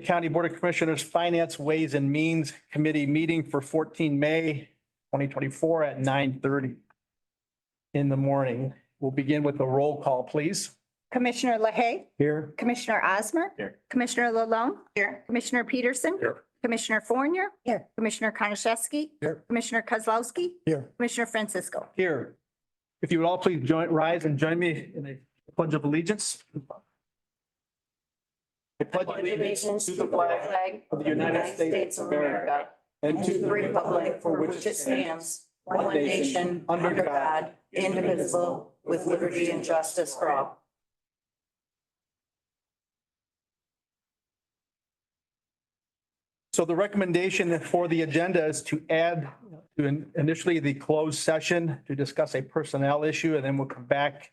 County Board of Commissioners Finance Ways and Means Committee meeting for 14 May 2024 at 9:30 in the morning. We'll begin with a roll call, please. Commissioner LaHaye, Here. Commissioner Osmer. Here. Commissioner Lalone. Here. Commissioner Peterson. Here. Commissioner Fournier. Here. Commissioner Konashevsky. Here. Commissioner Kozlowski. Here. Commissioner Francisco. Here. If you would all please rise and join me in a pledge of allegiance. I pledge allegiance to the flag of the United States of America and to the republic for which it stands, one nation, under God, indivisible, with liberty and justice for all. So the recommendation for the agenda is to add to initially the closed session to discuss a personnel issue, and then we'll come back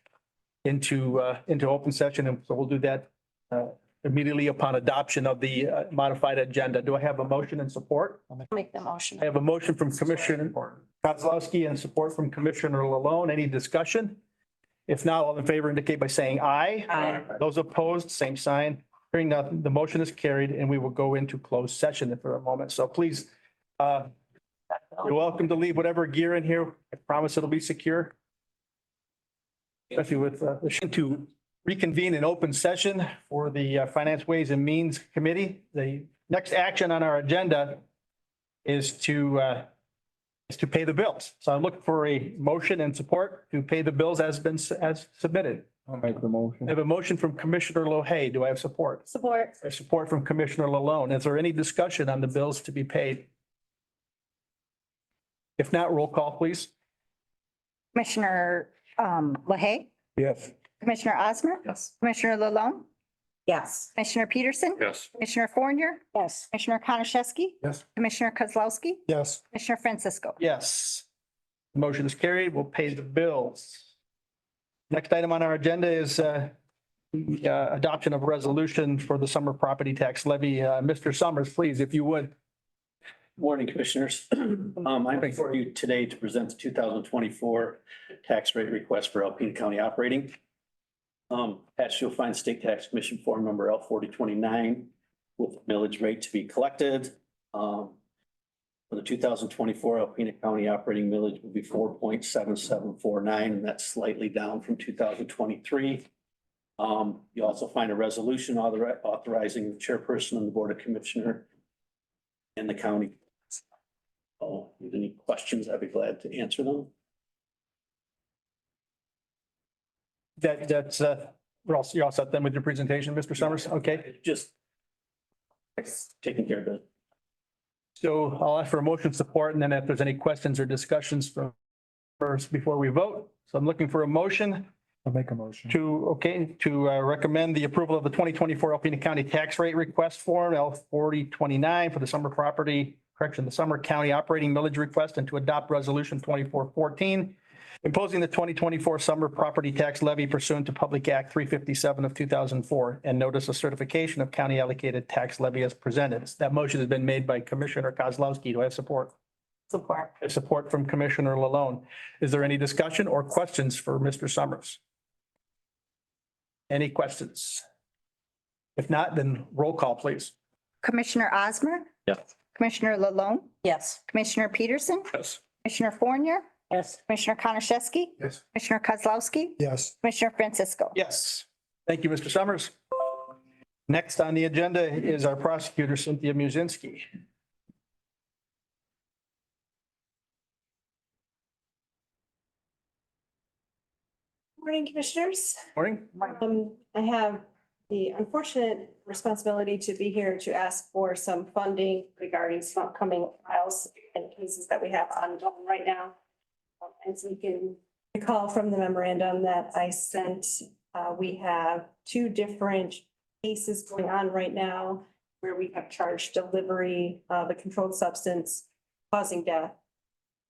into open session. And so we'll do that immediately upon adoption of the modified agenda. Do I have a motion and support? Make the motion. I have a motion from Commissioner Kozlowski and support from Commissioner Lalone. Any discussion? If not, all in favor indicate by saying aye. Aye. Those opposed, same sign. Hearing nothing, the motion is carried and we will go into closed session for a moment. So please, you're welcome to leave whatever gear in here. I promise it'll be secure. Especially with to reconvene an open session for the Finance Ways and Means Committee. The next action on our agenda is to pay the bills. So I look for a motion and support to pay the bills as submitted. I'll make the motion. I have a motion from Commissioner LaHaye. Do I have support? Support. I have support from Commissioner Lalone. Is there any discussion on the bills to be paid? If not, roll call, please. Commissioner LaHaye, Yes. Commissioner Osmer. Yes. Commissioner Lalone. Yes. Commissioner Peterson. Yes. Commissioner Fournier. Yes. Commissioner Konashevsky. Yes. Commissioner Kozlowski. Yes. Commissioner Francisco. Yes. The motion is carried. We'll pay the bills. Next item on our agenda is the adoption of a resolution for the summer property tax levy. Mr. Summers, please, if you would. Morning, Commissioners. I'm before you today to present the 2024 tax rate request for Alpena County operating. Attached, you'll find State Tax Commission form number L4029 with millage rate to be collected. For the 2024 Alpena County operating millage will be 4.7749, and that's slightly down from 2023. You also find a resolution authorizing the chairperson and the Board of Commissioner in the county. Oh, if any questions, I'd be glad to answer them. That's you're all set then with your presentation, Mr. Summers? Okay. Just taking care of it. So I'll ask for a motion support, and then if there's any questions or discussions from first before we vote. So I'm looking for a motion I'll make a motion. to recommend the approval of the 2024 Alpena County tax rate request form L4029 for the summer the summer county operating millage request, and to adopt resolution 2414 imposing the 2024 summer property tax levy pursuant to Public Act 357 of 2004 and notice of certification of county allocated tax levy as presented. That motion has been made by Commissioner Kozlowski. Do I have support? Support. I have support from Commissioner Lalone. Is there any discussion or questions for Mr. Summers? Any questions? If not, then roll call, please. Commissioner Osmer. Yes. Commissioner Lalone. Yes. Commissioner Peterson. Yes. Commissioner Fournier. Yes. Commissioner Konashevsky. Yes. Commissioner Kozlowski. Yes. Commissioner Francisco. Yes. Thank you, Mr. Summers. Next on the agenda is our prosecutor, Cynthia Musinski. Morning, Commissioners. Morning. I have the unfortunate responsibility to be here to ask for some funding regarding some upcoming files and cases that we have ongoing right now. As you can recall from the memorandum that I sent, we have two different cases going on right now where we have charged delivery of a controlled substance causing death.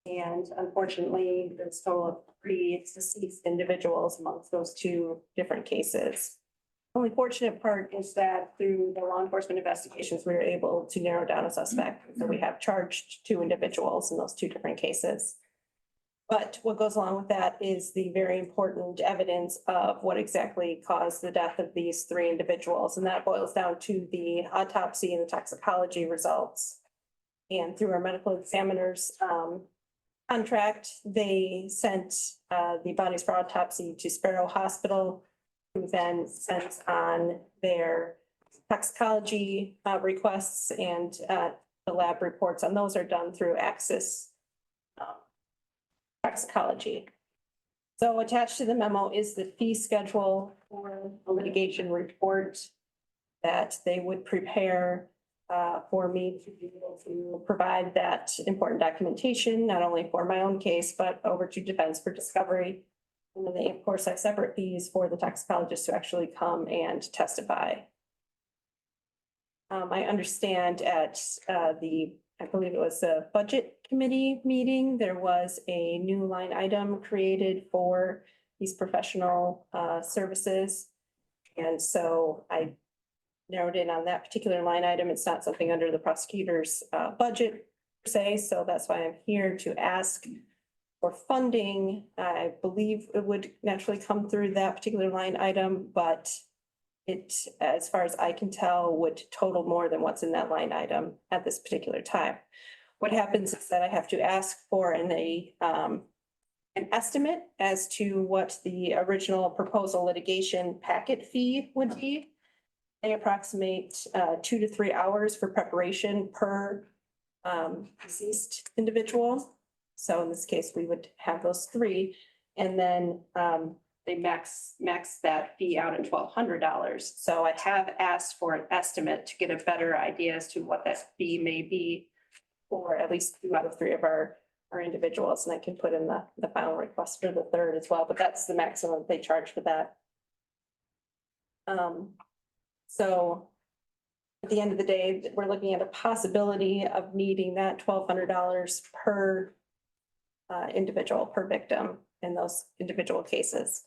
And unfortunately, there's a total of 3 deceased individuals amongst those two different cases. The only fortunate part is that through the law enforcement investigations, we were able to narrow down a suspect. So we have charged 2 individuals in those 2 different cases. But what goes along with that is the very important evidence of what exactly caused the death of these three individuals. And that boils down to the autopsy and the toxicology results. And through our medical examiner's contract, they sent the bodies for autopsy to Sparrow Hospital, who then sends on their toxicology requests, and the lab reports on those are done through Axis toxicology. So attached to the memo is the fee schedule for the litigation report that they would prepare for me to be able to provide that important documentation, not only for my own case, but over to defense for discovery. And then they, of course, have separate fees for the toxicologist to actually come and testify. I understand at I believe it was a budget committee meeting, there was a new line item created for these professional services. And so I narrowed in on that particular line item. It's not something under the prosecutor's budget per se, so that's why I'm here to ask for funding. I believe it would naturally come through that particular line item, but it, as far as I can tell, would total more than what's in that line item at this particular time. What happens is that I have to ask for an estimate as to what the original proposal litigation packet fee would be. They approximate 2 to 3 hours for preparation per deceased individual. So in this case, we would have those 3, and then they max that fee out at $1,200. So I have asked for an estimate to get a better idea as to what that fee may be for at least 2 out of 3 of our individuals, and I can put in the final request for the third as well, but that's the maximum they charge for that. So at the end of the day, we're looking at a possibility of needing that $1,200 per individual, per victim in those individual cases.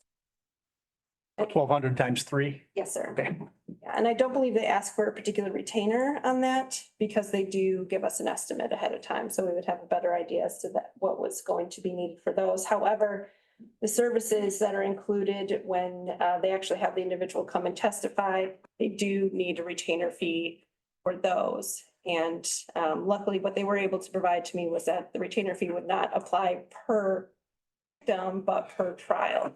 1,200 times 3. Yes, sir. Okay. Yeah, and I don't believe they ask for a particular retainer on that because they do give us an estimate ahead of time. So we would have a better idea as to what was going to be needed for those. However, the services that are included when they actually have the individual come and testify, they do need a retainer fee for those. And luckily, what they were able to provide to me was that the retainer fee would not apply per victim, but per trial.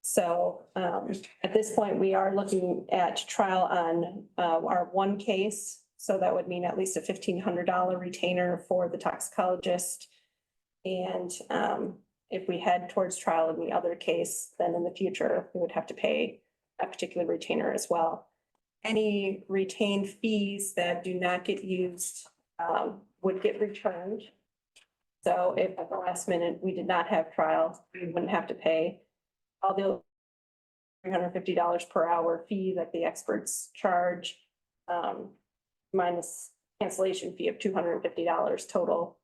So at this point, we are looking at trial on our one case. So that would mean at least a $1,500 retainer for the toxicologist. And if we head towards trial in the other case, then in the future, we would have to pay a particular retainer as well. Any retained fees that do not get used would get returned. So if at the last minute we did not have trial, we wouldn't have to pay all the $350 per hour fee that the experts charge, minus cancellation fee of $250 total.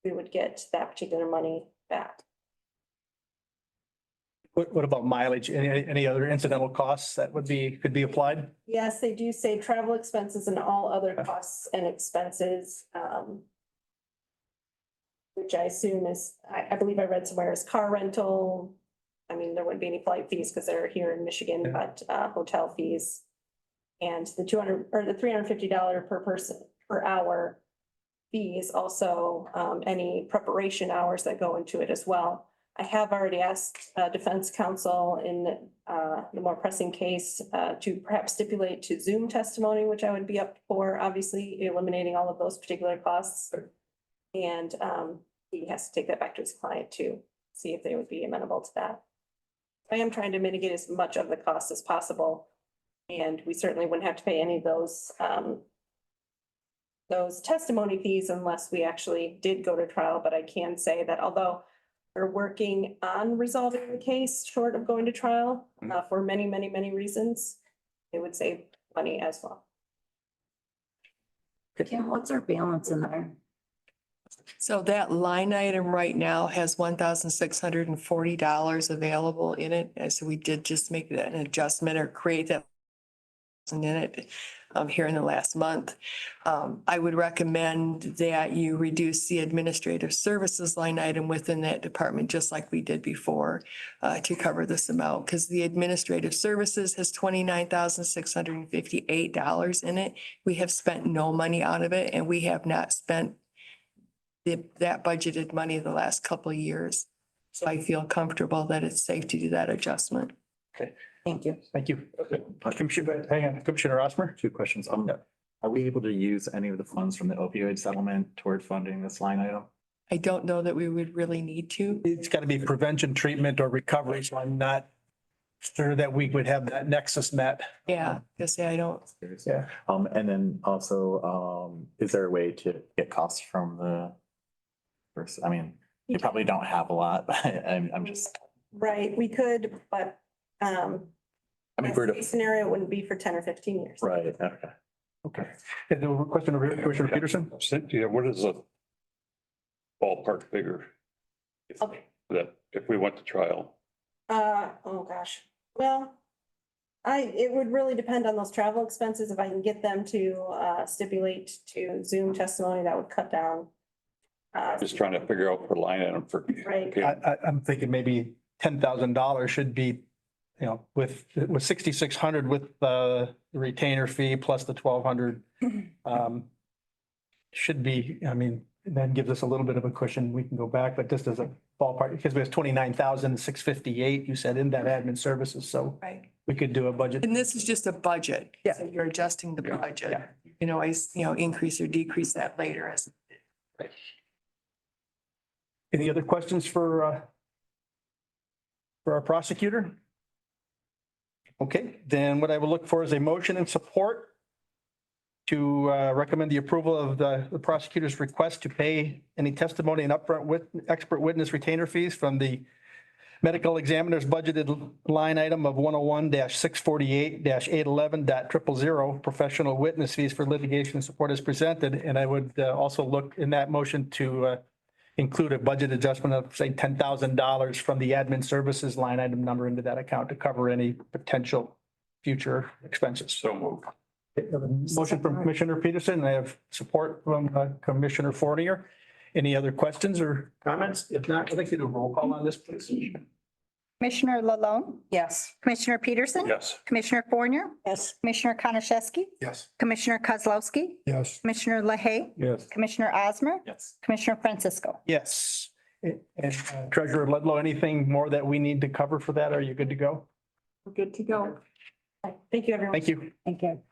We would get that particular money back. What about mileage? Any other incidental costs that could be applied? Yes, they do say travel expenses and all other costs and expenses, which I assume is, I believe I read somewhere is car rental. I mean, there wouldn't be any flight fees because they're here in Michigan, but hotel fees. And the $350 per person per hour fees, also any preparation hours that go into it as well. I have already asked defense counsel in the more pressing case to perhaps stipulate to Zoom testimony, which I would be up for, obviously eliminating all of those particular costs. And he has to take that back to his client to see if they would be amenable to that. I am trying to mitigate as much of the cost as possible. And we certainly wouldn't have to pay any of those testimony fees unless we actually did go to trial. But I can say that although we're working on resolving the case short of going to trial for many, many, many reasons, it would save money as well. Kim, what's our balance in there? So that line item right now has $1,640 available in it. And so we did just make an adjustment or create that in it. here in the last month. I would recommend that you reduce the administrative services line item within that department, just like we did before, to cover this amount, because the administrative services has $29,658 in it. We have spent no money out of it, and we have not spent that budgeted money the last couple of years. So I feel comfortable that it's safe to do that adjustment. Thank you. Thank you. Commissioner, hang on, Commissioner Osmer? Two questions. Yeah. Are we able to use any of the funds from the opioid settlement toward funding this line item? I don't know that we would really need to. It's got to be prevention, treatment, or recovery, so I'm not sure that we would have that nexus met. Yeah, because I don't, Yeah. And then also, is there a way to get costs from the first, I mean, you probably don't have a lot, but I'm just, Right, we could, but, I mean, we're, best case scenario wouldn't be for 10 or 15 years. right, okay. Okay. And the question over here, Commissioner Peterson? Cynthia, what is a ballpark figure? Okay. That if we went to trial, Oh gosh, well, it would really depend on those travel expenses. If I can get them to stipulate to Zoom testimony, that would cut down. just trying to figure out the line item for. Right. I'm thinking maybe $10,000 should be, you know, with 6,600 with the retainer fee plus the 1,200. Should be, I mean, that gives us a little bit of a cushion. We can go back, but just as a ballpark, because we have 29,658, you said in that admin services, so right. we could do a budget. And this is just a budget. Yeah. So you're adjusting the budget. Yeah. You can always, increase or decrease that later as. Any other questions for our prosecutor? Okay, then what I will look for is a motion and support to recommend the approval of the prosecutor's request to pay any testimony and upfront with expert witness retainer fees from the medical examiner's budgeted line item of 101-648-811.000 professional witness fees for litigation support as presented. And I would also look in that motion to include a budget adjustment of, say, $10,000 from the admin services line item number into that account to cover any potential future expenses. So moved. Motion from Commissioner Peterson, and I have support from Commissioner Fournier. Any other questions or comments? If not, I'd like to do a roll call on this, please. Commissioner Lalone, Yes. Commissioner Peterson. Yes. Commissioner Fournier, Yes. Commissioner Konashevsky, Yes. Commissioner Kozlowski, Yes. Commissioner LaHaye, Yes. Commissioner Osmer, Yes. Commissioner Francisco. Yes. And Treasurer Ludlow, anything more that we need to cover for that? Are you good to go? We're good to go. Thank you, everyone. Thank you. Thank you.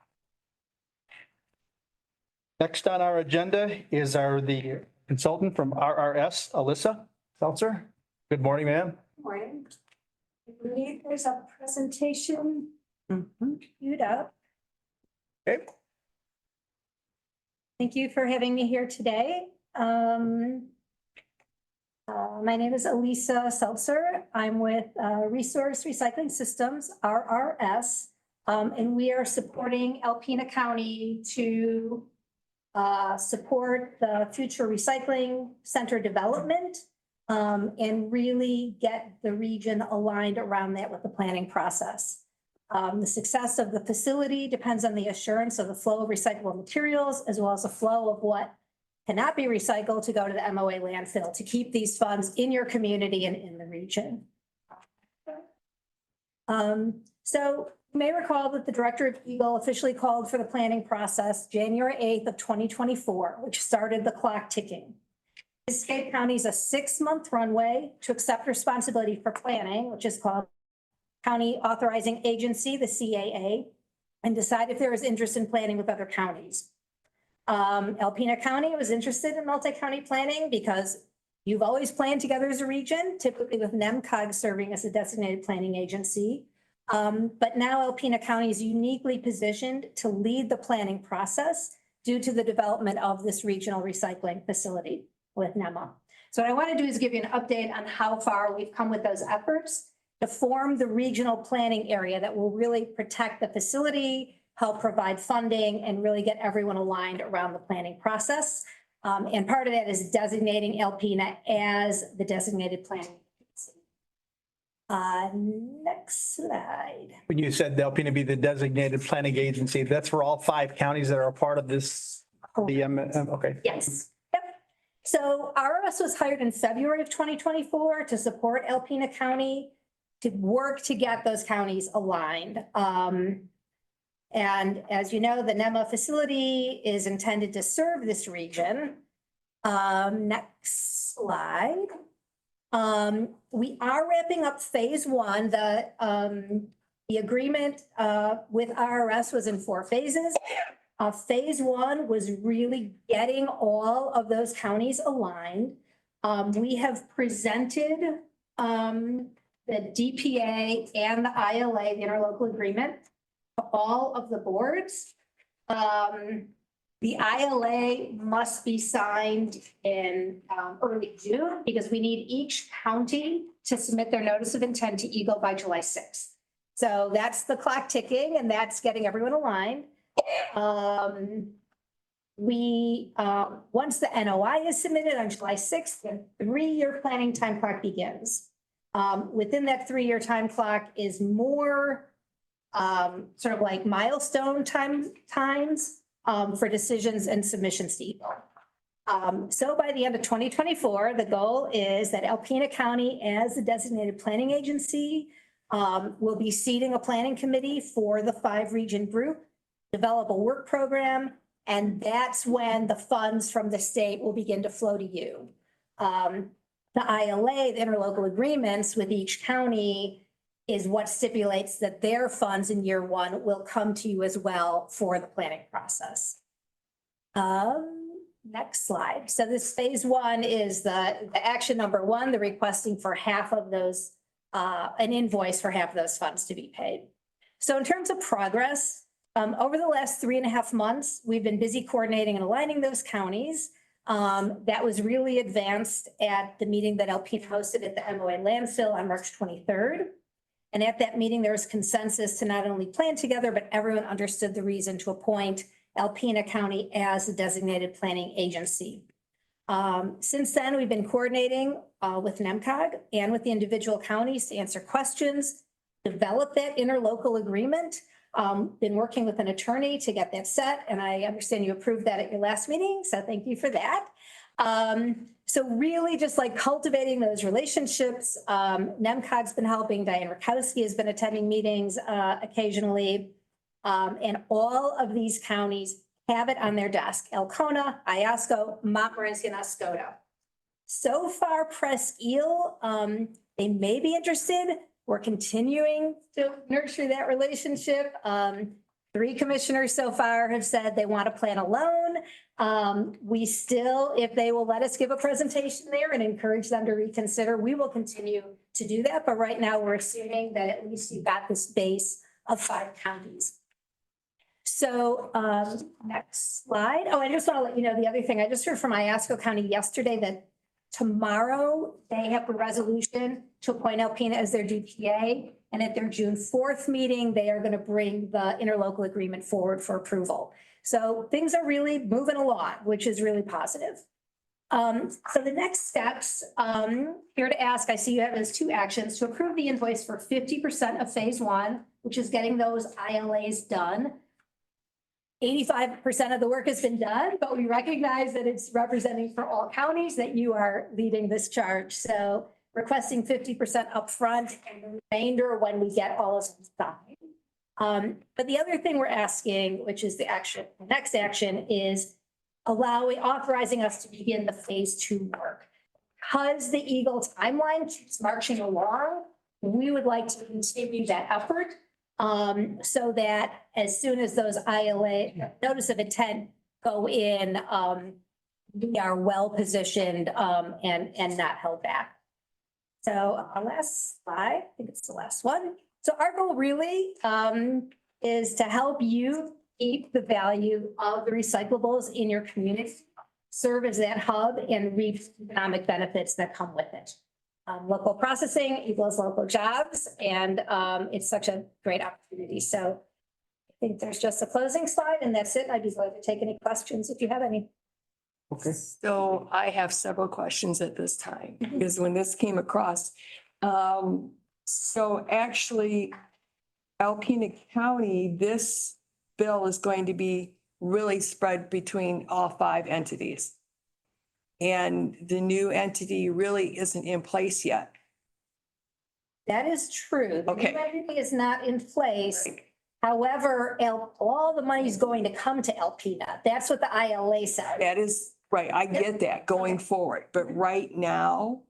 Next on our agenda is the consultant from RRS, Alyssa Seltzer. Good morning, ma'am. Morning. I believe there's a presentation queued up. Okay. Thank you for having me here today. My name is Elisa Seltzer. I'm with Resource Recycling Systems, RRS, and we are supporting Alpena County to support the future recycling center development and really get the region aligned around that with the planning process. The success of the facility depends on the assurance of the flow of recyclable materials as well as the flow of what cannot be recycled to go to the MOA landfill to keep these funds in your community and in the region. So you may recall that the Director of Eagle officially called for the planning process January 8th of 2024, which started the clock ticking. Escape County is a 6-month runway to accept responsibility for planning, which is called County Authorizing Agency, the CAA, and decide if there is interest in planning with other counties. Alpena County was interested in multi-county planning because you've always planned together as a region, typically with NEMCOG serving as a designated planning agency. But now Alpena County is uniquely positioned to lead the planning process due to the development of this regional recycling facility with NEMA. So what I want to do is give you an update on how far we've come with those efforts to form the regional planning area that will really protect the facility, help provide funding, and really get everyone aligned around the planning process. And part of that is designating Alpena as the designated planning agency. Next slide. When you said the Alpena be the designated planning agency, that's for all 5 counties that are a part of this, the, okay. Yes. Yep. So RS was hired in February of 2024 to support Alpena County to work to get those counties aligned. And as you know, the NEMA facility is intended to serve this region. Next slide. We are wrapping up phase 1. The agreement with IRS was in 4 phases. Phase 1 was really getting all of those counties aligned. We have presented the DPA and the ILA, the interlocal agreement, to all of the boards. The ILA must be signed in early June because we need each county to submit their notice of intent to Eagle by July 6th. So that's the clock ticking and that's getting everyone aligned. Once the NOI is submitted on July 6th, the 3-year planning time clock begins. Within that 3-year time clock is more sort of like milestone times for decisions and submissions to Eagle. So by the end of 2024, the goal is that Alpena County, as the designated planning agency, will be seating a planning committee for the 5-region group, develop a work program, and that's when the funds from the state will begin to flow to you. The ILA, the interlocal agreements with each county, is what stipulates that their funds in year 1 will come to you as well for the planning process. Next slide. So this phase 1 is the action number 1, the requesting for half of those, an invoice for half of those funds to be paid. So in terms of progress, over the last 3.5 months, we've been busy coordinating and aligning those counties. That was really advanced at the meeting that Alpena hosted at the MOA landfill on March 23rd. And at that meeting, there was consensus to not only plan together, but everyone understood the reason to appoint Alpena County as the designated planning agency. Since then, we've been coordinating with NEMCOG and with the individual counties to answer questions, develop that interlocal agreement. Been working with an attorney to get that set, and I understand you approved that at your last meeting, so thank you for that. So really just like cultivating those relationships. NEMCOG's been helping. Diane Rakowski has been attending meetings occasionally. And all of these counties have it on their desk: Alcona, Iosco, Montmorency, and Oscoda. So far, Presque Isle, they may be interested. We're continuing to nurture that relationship. 3 commissioners so far have said they want to plan a loan. We still, if they will let us give a presentation there and encourage them to reconsider, we will continue to do that. But right now we're assuming that at least you've got this base of 5 counties. So next slide. Oh, I just want to let you know the other thing. I just heard from Iosco County yesterday that tomorrow they have a resolution to appoint Alpena as their DPA. And at their June 4th meeting, they are going to bring the interlocal agreement forward for approval. So things are really moving along, which is really positive. So the next steps here to ask, I see you have as 2 actions: to approve the invoice for 50% of phase 1, which is getting those ILAs done. 85% of the work has been done, but we recognize that it's representing for all counties that you are leading this charge. So requesting 50% upfront and the remainder when we get all of them signed. But the other thing we're asking, which is the next action, is authorizing us to begin the phase 2 work. Because the Eagle timeline keeps marching along, we would like to continue that effort. So that as soon as those ILA notice of intent go in, we are well positioned and not held back. So our last slide, I think it's the last one. So our goal really is to help you keep the value of the recyclables in your community, serve as that hub, and reap economic benefits that come with it. Local processing equals local jobs, and it's such a great opportunity. So I think there's just a closing slide, and that's it. I'd be glad to take any questions if you have any. Okay. So I have several questions at this time, because when this came across, so So actually, Alpena County, this bill is going to be really spread between all 5 entities. And the new entity really isn't in place yet. That is true. The new Okay. entity is not in place. However, all the money is going to come to Alpena. That's what the ILA said. That is, right, I get that going forward, but right now,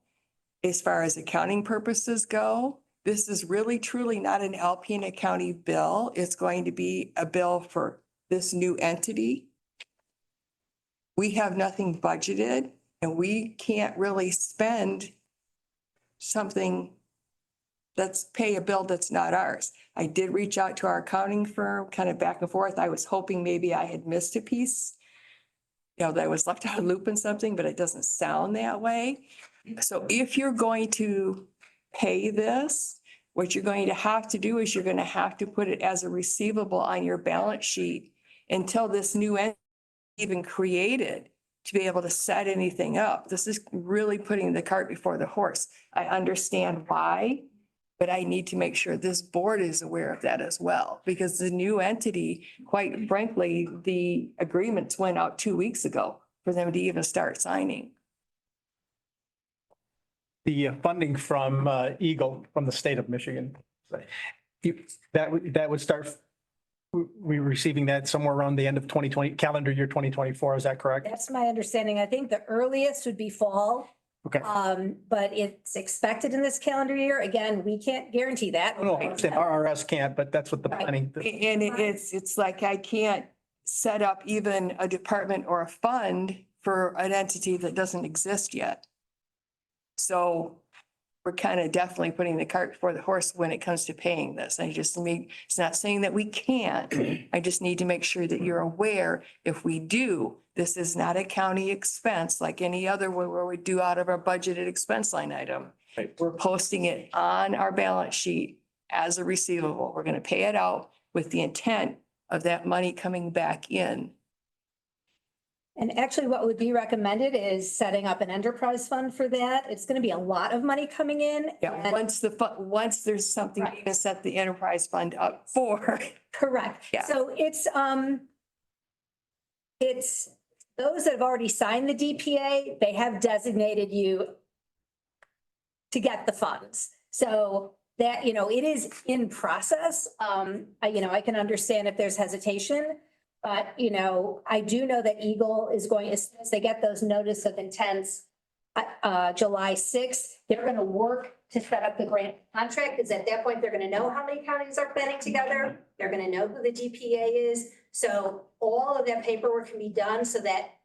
as far as accounting purposes go, this is really truly not an Alpena County bill. It's going to be a bill for this new entity. We have nothing budgeted and we can't really spend something pay a bill that's not ours. I did reach out to our accounting firm, kind of back and forth. I was hoping maybe I had missed a piece. That I was left out of loop in something, but it doesn't sound that way. So if you're going to pay this, what you're going to have to do is you're going to have to put it as a receivable on your balance sheet until this new entity even created to be able to set anything up. This is really putting the cart before the horse. I understand why, but I need to make sure this board is aware of that as well, because the new entity, quite frankly, the agreements went out 2 weeks ago for them to even start signing. The funding from Eagle, from the state of Michigan. That would start, we're receiving that somewhere around the end of 2020, calendar year 2024, is that correct? That's my understanding. I think the earliest would be fall. Okay. But it's expected in this calendar year. Again, we can't guarantee that. No, I understand RRS can't, but that's what the planning. And it's like I can't set up even a department or a fund for an entity that doesn't exist yet. So we're kind of definitely putting the cart before the horse when it comes to paying this. It's not saying that we can't. I just need to make sure that you're aware if we do, this is not a county expense like any other one where we do out of our budgeted expense line item. Right. We're posting it on our balance sheet as a receivable. We're going to pay it out with the intent of that money coming back in. And actually, what would be recommended is setting up an enterprise fund for that. It's going to be a lot of money coming in. Yeah, and- once there's something to set the enterprise fund up for. Correct. Yeah. So it's those that have already signed the DPA, they have designated you to get the funds. So that, it is in process. I can understand if there's hesitation, but, I do know that Eagle is going, as soon as they get those notice of intents, July 6th, they're going to work to set up the grant contract, because at that point, they're going to know how many counties are planning together. They're going to know who the DPA is. So all of that paperwork can be done so that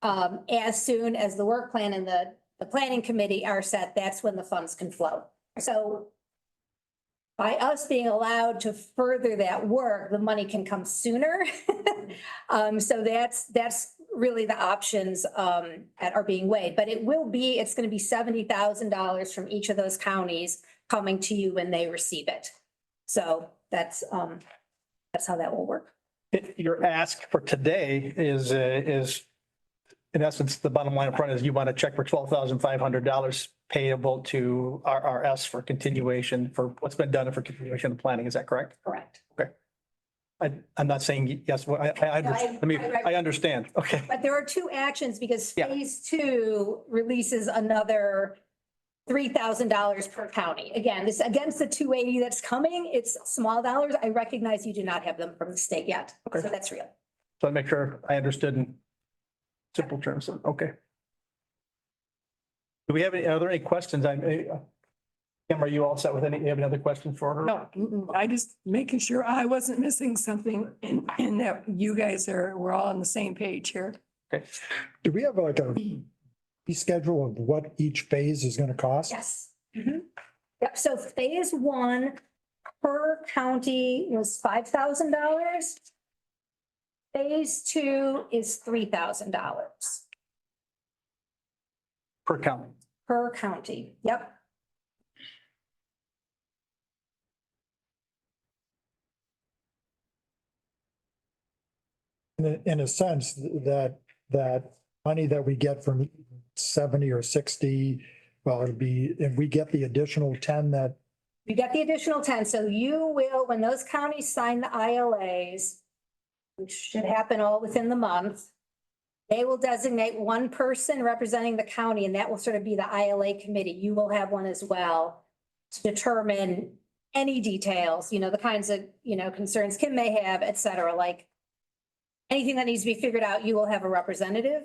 as soon as the work plan and the planning committee are set, that's when the funds can flow. So by us being allowed to further that work, the money can come sooner. So that's really the options that are being weighed. But it's going to be $70,000 from each of those counties coming to you when they receive it. So that's how that will work. Your ask for today is in essence, the bottom line up front is you want a check for $12,500 payable to RRS for continuation for what's been done and for continuation of planning. Is that correct? Correct. I'm not saying yes. Well, I understand. Okay. But there are 2 actions because Yeah. phase 2 releases another $3,000 per county. Again, this against the 280 that's coming, it's small dollars. I recognize you do not have them from the state yet. Okay. So that's real. So I make sure I understood in simple terms. Okay. Do we have are there any questions? Kim, are you all set with you have any other questions for her? No, I just making sure I wasn't missing something and that you guys we're all on the same page here. Okay. Do we have like a fee schedule of what each phase is gonna cost? Yes. Yep. So phase 1 per county was $5,000. Phase 2 is $3,000 Per county. per county. Yep. In a sense, that money that we get from 70 or 60, well, it'd be, if we get the additional 10 that You got the additional 10, so you will, when those counties sign the ILAs, which should happen all within the month, they will designate one person representing the county, and that will sort of be the ILA committee. You will have one as well to determine any details, the kinds of, concerns Kim may have, et cetera, like anything that needs to be figured out, you will have a representative.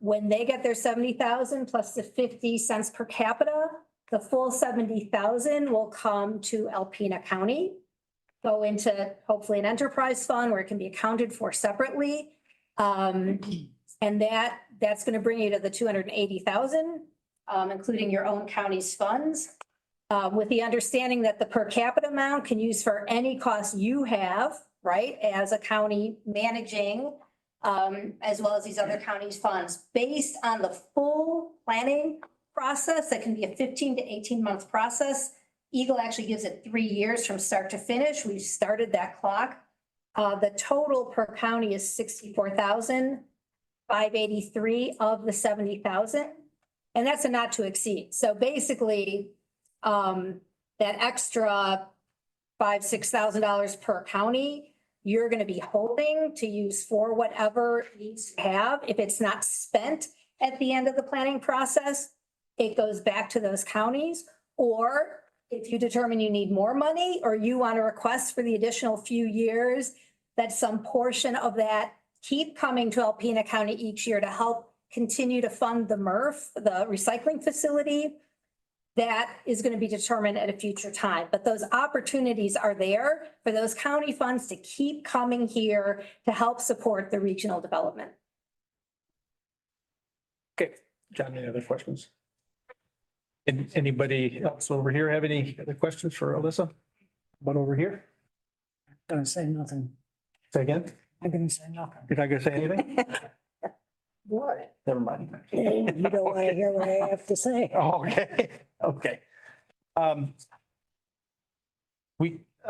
When they get their 70,000 plus the 50 cents per capita, the full 70,000 will come to Alpena County, go into hopefully an enterprise fund where it can be accounted for separately. And that's going to bring you to the 280,000, including your own county's funds. With the understanding that the per capita amount can use for any cost you have, right, as a county managing, as well as these other counties' funds, based on the full planning process. That can be a 15 to 18-month process. Eagle actually gives it 3 years from start to finish. We've started that clock. The total per county is 64,583 of the 70,000, and that's a not to exceed. So basically, that extra $5,000-6,000 per county, you're going to be holding to use for whatever needs to have. If it's not spent at the end of the planning process, it goes back to those counties. Or if you determine you need more money, or you want to request for the additional few years, that some portion of that keep coming to Alpena County each year to help continue to fund the MRF, the recycling facility, that is going to be determined at a future time. But those opportunities are there for those county funds to keep coming here to help support the regional development. Okay, John, any other questions? Anybody else over here have any other questions for Alyssa? One over here? Gonna say nothing. Say again? I'm gonna say nothing. You're not gonna say anything? What? Never mind. You don't want to hear what I have to say. Oh, okay, okay.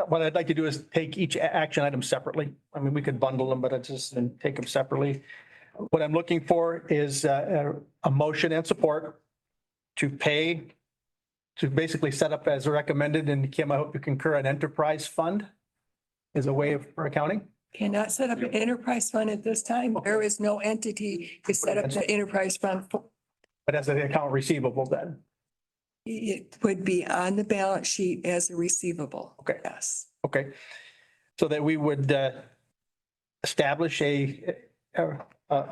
What I'd like to do is take each action item separately. I mean, we could bundle them, but I just and take them separately. What I'm looking for is a motion and support to basically set up as recommended, and Kim, I hope you concur, an enterprise fund as a way for accounting. Cannot set up an enterprise fund at this time. There is no entity to set up the enterprise fund. But as an account receivable then. It would be on the balance sheet as a receivable. Okay. Yes. Okay. So that we would establish a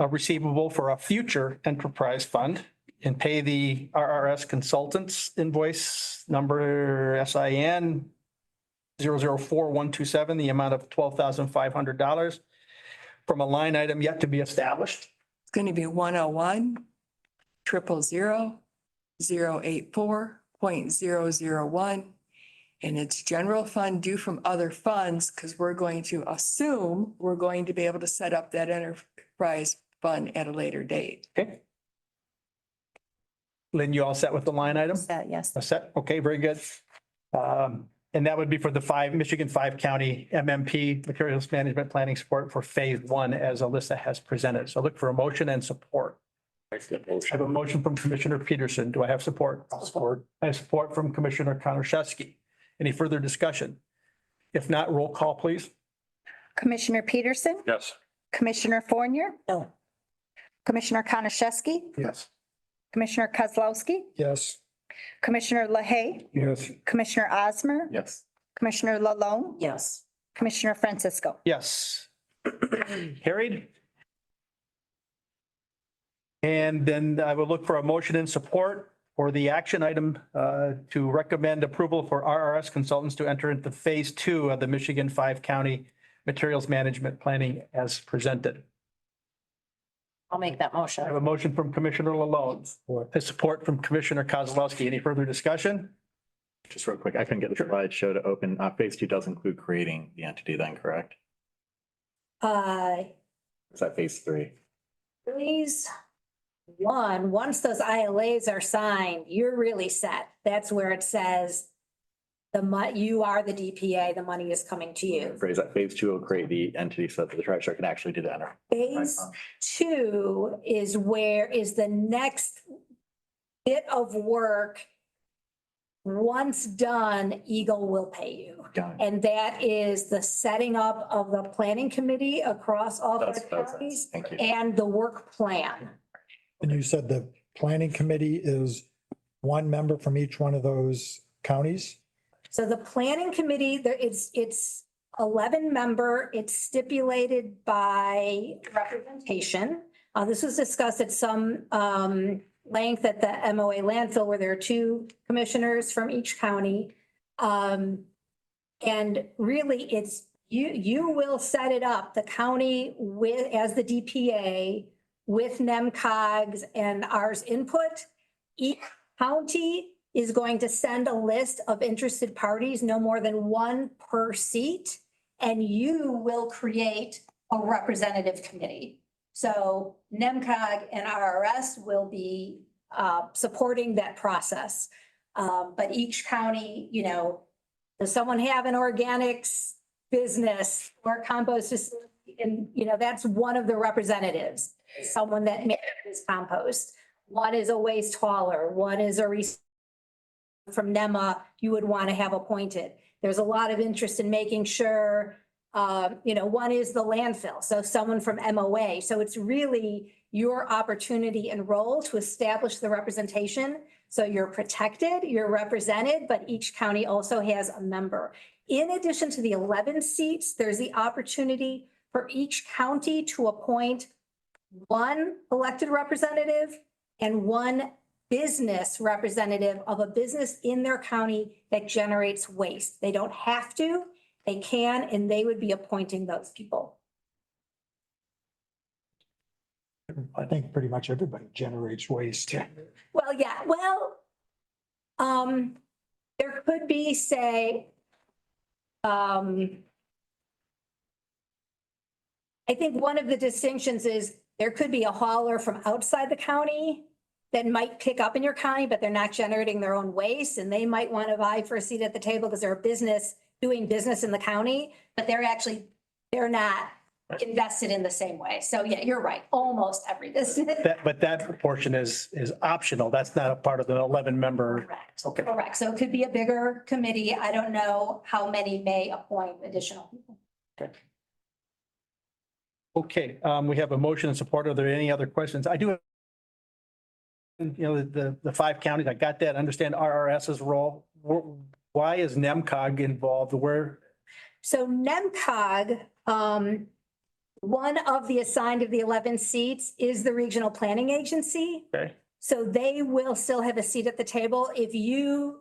receivable for a future enterprise fund and pay the RRS consultants invoice number SIN 004127, the amount of $12,500 from a line item yet to be established. It's going to be 101-000-084.001. And it's general fund due from other funds, because we're going to assume we're going to be able to set up that enterprise fund at a later date. Okay. Lynn, you all set with the line item? Yes. A set? Okay, very good. And that would be for the Michigan 5-county MMP, Materials Management Planning Support for Phase 1, as Alyssa has presented. So look for a motion and support. I have a motion from Commissioner Peterson. Do I have support? Support. I have support from Commissioner Konashevsky. Any further discussion? If not, roll call, please. Commissioner Peterson, Yes. Commissioner Fournier, No. Commissioner Konashevsky, Yes. Commissioner Kozlowski, Yes. Commissioner LaHaye, Yes. Commissioner Osmer, Yes. Commissioner Lalone, Yes. Commissioner Francisco. Yes. Carried. And then I will look for a motion in support for the action item to recommend approval for RRS consultants to enter into Phase 2 of the Michigan 5-county Materials Management Planning as presented. I'll make that I have motion. a motion from Commissioner Lalone, a support from Commissioner Kozlowski. Any further discussion? Just real quick, I couldn't get the slideshow to open. Phase 2 does include creating the entity then, correct? Is that phase 3? Phase 1, once those ILAs are signed, you're really set. That's where it says you are the DPA, the money is coming to you. Phrase that phase 2 will create the entity so that the treasurer can actually do the enter. Phase 2 is the next bit of work Once done, Eagle will pay you. Got it. And that is the setting up of the planning committee across all four That's- counties Thank you. and the work plan. And you said the planning committee is one member from each one of those counties? So the planning committee, it's 11 member, it's stipulated by representation. This was discussed at some length at the MOA landfill where there are two commissioners from each county. And really, it's, you will set it up, the county with, as the DPA, with NEMCOG's and ours input. Each county is going to send a list of interested parties, no more than one per seat, and you will create a representative committee. So NEMCOG and RRS will be supporting that process. But each county, you know, does someone have an organics business or compost facility? And, you know, that's one of the representatives, someone that manages compost. One is a waste hauler, one is a from NEMA you would want to have appointed. There's a lot of interest in making sure, you know, one is the landfill, so someone from MOA. So it's really your opportunity and role to establish the representation. So you're protected, you're represented, but each county also has a member. In addition to the 11 seats, there's the opportunity for each county to appoint one elected representative and one business representative of a business in their county that generates waste. They don't have to, they can, and they would be appointing those people. I think pretty much everybody generates waste. Well, yeah, well, there could be, say, I think one of the distinctions is there could be a hauler from outside the county that might pick up in your county, but they're not generating their own waste, and they might want to vie for a seat at the table because they're a business doing business in the county, but they're not invested in the same way. So yeah, you're right, almost every business. But that proportion is optional. That's not a part of the 11 member. Correct. Okay. Correct. So it could be a bigger committee. I don't know how many may appoint additional people. Okay, we have a motion and support. Are there any other questions? I do. You know, the 5 counties, I got that. Understand RRS's role. Why is NEMCOG involved? Where? So NEMCOG, one of the assigned of the 11 seats is the Regional Planning Agency. Okay. So they will still have a seat at the table. If you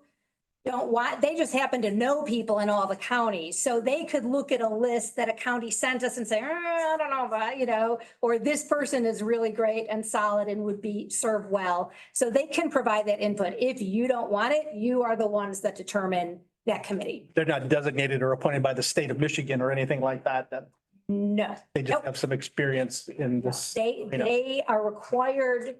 don't want, they just happen to know people in all the counties. So they could look at a list that a county sent us and say, I don't know about, you know, or this person is really great and solid and would be served well. So they can provide that input. If you don't want it, you are the ones that determine that committee. They're not designated or appointed by the state of Michigan or anything like that. That No. they just have some experience in this. They are required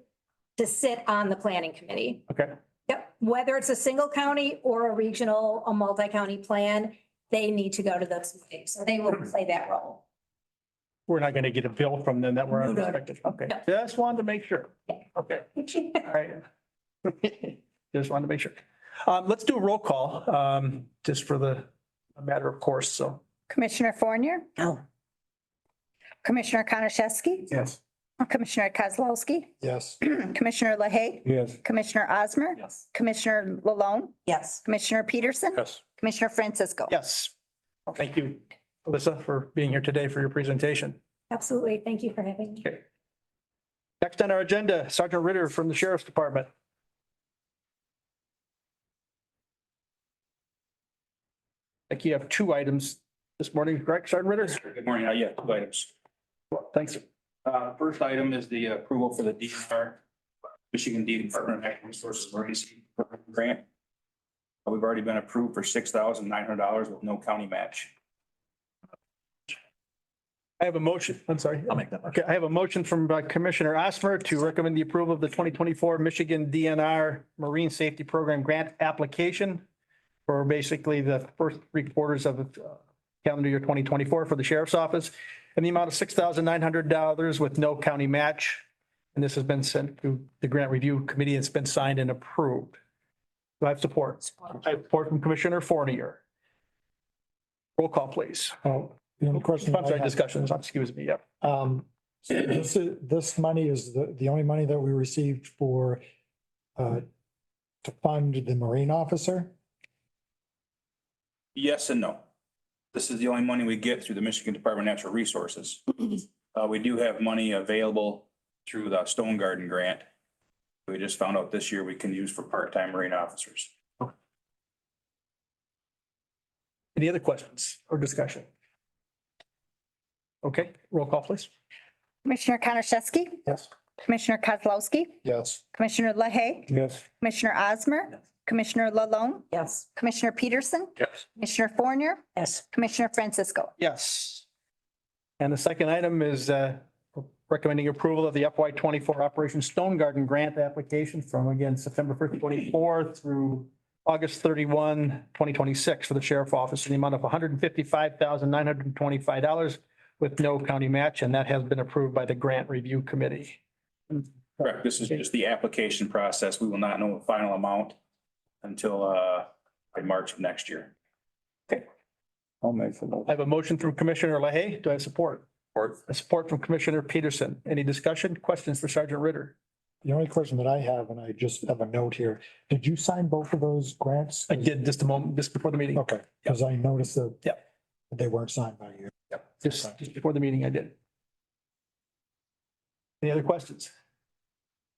to sit on the planning committee. Okay. Yep, whether it's a single county or a regional, a multi-county plan, they need to go to those meetings. So they will play that role. We're not going to get a bill from them that we're No, no, no. unexpected. Okay, No. just wanted to make sure. Okay, all right. Just wanted to make sure. Let's do a roll call, just for the a matter of course, so. Commissioner Fournier, No. Commissioner Konashevsky, Yes. Commissioner Kozlowski, Yes. Commissioner LaHaye, Yes. Commissioner Osmer, Yes. Commissioner Lalone, Yes. Commissioner Peterson, Yes. Commissioner Francisco. Yes. Thank you, Alyssa, for being here today for your presentation. Absolutely. Thank you for having me. Okay. Next on our agenda, Sergeant Ritter from the Sheriff's Department. I think you have 2 items this morning, correct, Sergeant Ritter? Good morning. Yeah, 2 items. Thanks. First item is the approval for the DNR, Michigan Department of Natural Resources Emergency Program Grant. We've already been approved for $6,900 with no county match. I have a motion. I'm sorry. I'll make that motion. Okay, I have a motion from Commissioner Osmer to recommend the approval of the 2024 Michigan DNR Marine Safety Program Grant application for basically the first 3 quarters of calendar year 2024 for the Sheriff's Office in the amount of $6,900 with no county match. And this has been sent to the Grant Review Committee. It's been signed and approved. Do I have support? I have support from Commissioner Fournier. Roll call, please. Oh, the only question. I'm sorry, discussions, excuse me, yep. So this money is the only money that we received for, to fund the Marine officer? Yes and no. This is the only money we get through the Michigan Department of Natural Resources. We do have money available through the Stone Garden grant. We just found out this year we can use for part-time Marine officers. Any other questions or discussion? Okay, roll call, please. Commissioner Konashevsky, Yes. Commissioner Kozlowski, Yes. Commissioner Lahey, Yes. Commissioner Osmer, Commissioner Lalone, Yes. Commissioner Peterson, Yes. Commissioner Fournier, Yes. Commissioner Francisco. Yes. And the second item is recommending approval of the FY 24 Operation Stone Garden Grant application from, again, September 1st, 24 through August 31, 2026 for the sheriff office in the amount of $155,925 with no county match, and that has been approved by the Grant Review Committee. Correct. This is just the application process. We will not know the final amount until by March of next year. I'll make the motion. I have a motion from Commissioner Lahey. Do I have support? Support. A support from Commissioner Peterson. Any discussion, questions for Sergeant Ritter? The only question that I have, and I just have a note here, did you sign both of those grants? I did just a moment, just before the meeting. Okay, because I noticed that. Yep. They weren't signed by you. Yep, just before the meeting I did. Any other questions?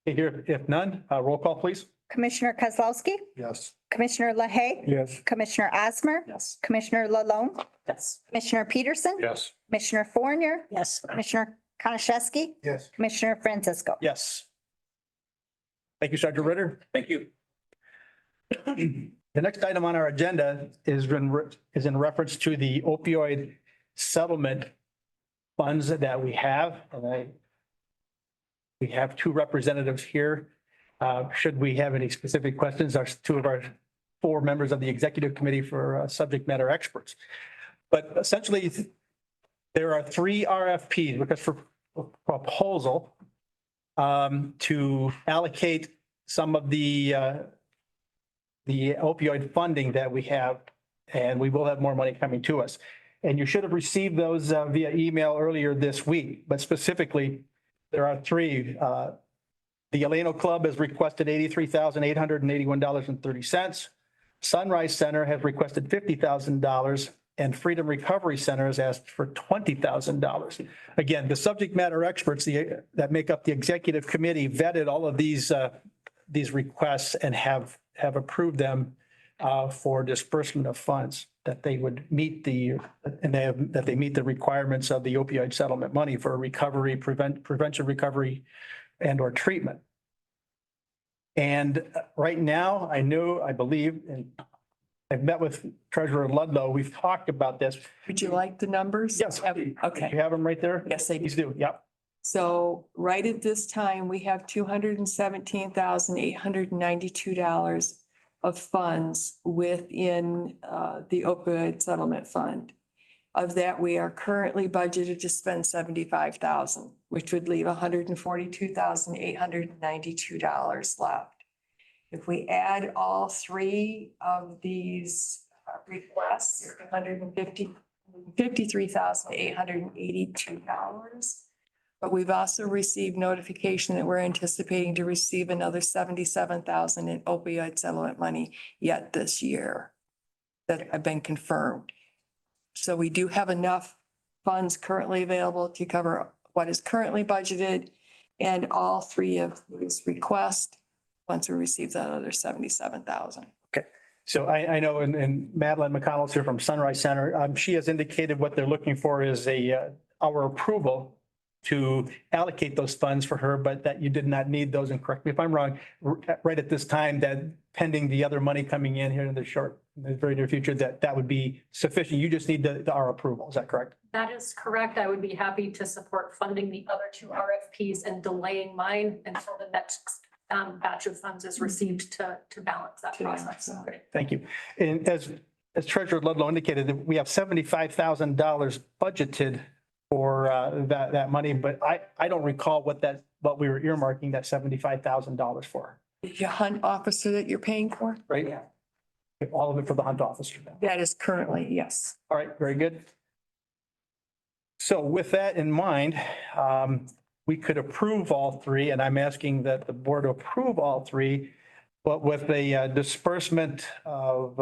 Okay, here, if none, roll call, please. Commissioner Kozlowski, Yes. Commissioner Lahey, Yes. Commissioner Osmer, Yes. Commissioner Lalone, Yes. Commissioner Peterson, Yes. Commissioner Fournier, Yes. Commissioner Konashevsky, Yes. Commissioner Francisco. Yes. Thank you, Sergeant Ritter. Thank you. The next item on our agenda is in reference to the opioid settlement funds that we have. And we have two representatives here. Should we have any specific questions, our two of our four members of the executive committee for subject matter experts. But essentially, there are three RFPs, because for proposal to allocate some of the opioid funding that we have, and we will have more money coming to us. And you should have received those via email earlier this week, but specifically, there are three. The Alpena Club has requested $83,881.30. Sunrise Center has requested $50,000, and Freedom Recovery Center has asked for $20,000. Again, the subject matter experts that make up the executive committee vetted all of these requests and have approved them for disbursement of funds, that they would meet that they meet the requirements of the opioid settlement money for recovery, prevention, recovery, and or treatment. And right now, I believe, and I've met with Treasurer Ludlow. We've talked about this. Would you like the numbers? Yes. Okay. You have them right there? Yes, I do. Please do. Yep. So right at this time, we have $217,892 of funds within the opioid settlement fund. Of that, we are currently budgeted to spend $75,000, which would leave $142,892 left. If we add all three of these requests, $53,882. But we've also received notification that we're anticipating to receive another $77,000 in opioid settlement money yet this year that have been confirmed. So we do have enough funds currently available to cover what is currently budgeted and all three of these requests once we receive that other $77,000. Okay. So I know, and Madeline McConnell's here from Sunrise Center. She has indicated what they're looking for is our approval to allocate those funds for her, but that you did not need those, and correct me if I'm wrong, right at this time, that pending the other money coming in here in the very near future, that would be sufficient. You just need our approval. Is that correct? That is correct. I would be happy to support funding the other two RFPs and delaying mine until the next batch of funds is received to balance that process. Okay, thank you. And as Treasurer Ludlow indicated, we have $75,000 budgeted for that money, but I don't recall what we were earmarking that $75,000 for. The hunt officer that you're paying for? right? Yeah. All of it for the hunt officer now. That is currently, yes. All right, very good. So with that in mind, we could approve all three, and I'm asking that the board approve all three, but with a disbursement of,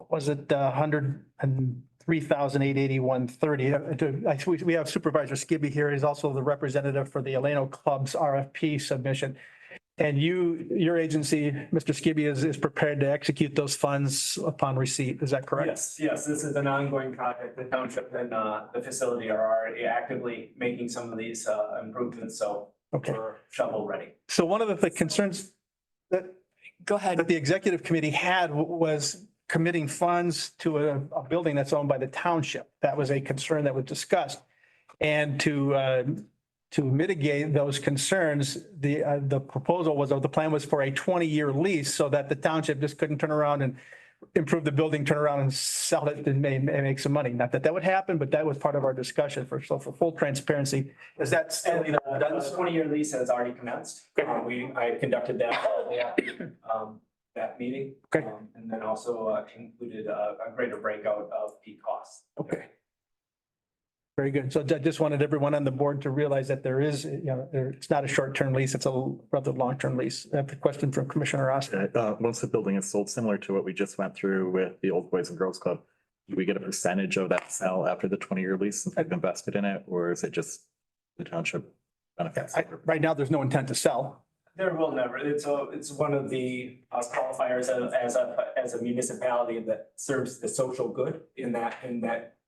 was it 103,881.30? We have Supervisor Skibby here. He's also the representative for the Eleno Club's RFP submission. And your agency, Mr. Skibby, is prepared to execute those funds upon receipt. Is that correct? Yes, this is an ongoing project. The township and the facility are already actively making some of these improvements, so Okay. we're shovel ready. So one of the concerns that Go ahead. the executive committee had was committing funds to a building that's owned by the township. That was a concern that was discussed. And to mitigate those concerns, the proposal was, or the plan was for a 20-year lease so that the township just couldn't turn around and improve the building, turn around and sell it and make some money. Not that that would happen, but that was part of our discussion for full transparency. Is that still And the 20-year lease has already commenced. I conducted that that meeting. Okay. And then also included a greater breakout of peak costs. Okay. Very good. So I just wanted everyone on the board to realize that there is, it's not a short-term lease, it's a rather long-term lease. I have a question from Commissioner Oscar. Once the building is sold, similar to what we just went through with the Old Boys and Girls Club, do we get a percentage of that sale after the 20-year lease since we've invested in it, or is it just the township benefits? Right now, there's no intent to sell. There will never, it's one of the qualifiers as a municipality that serves the social good in that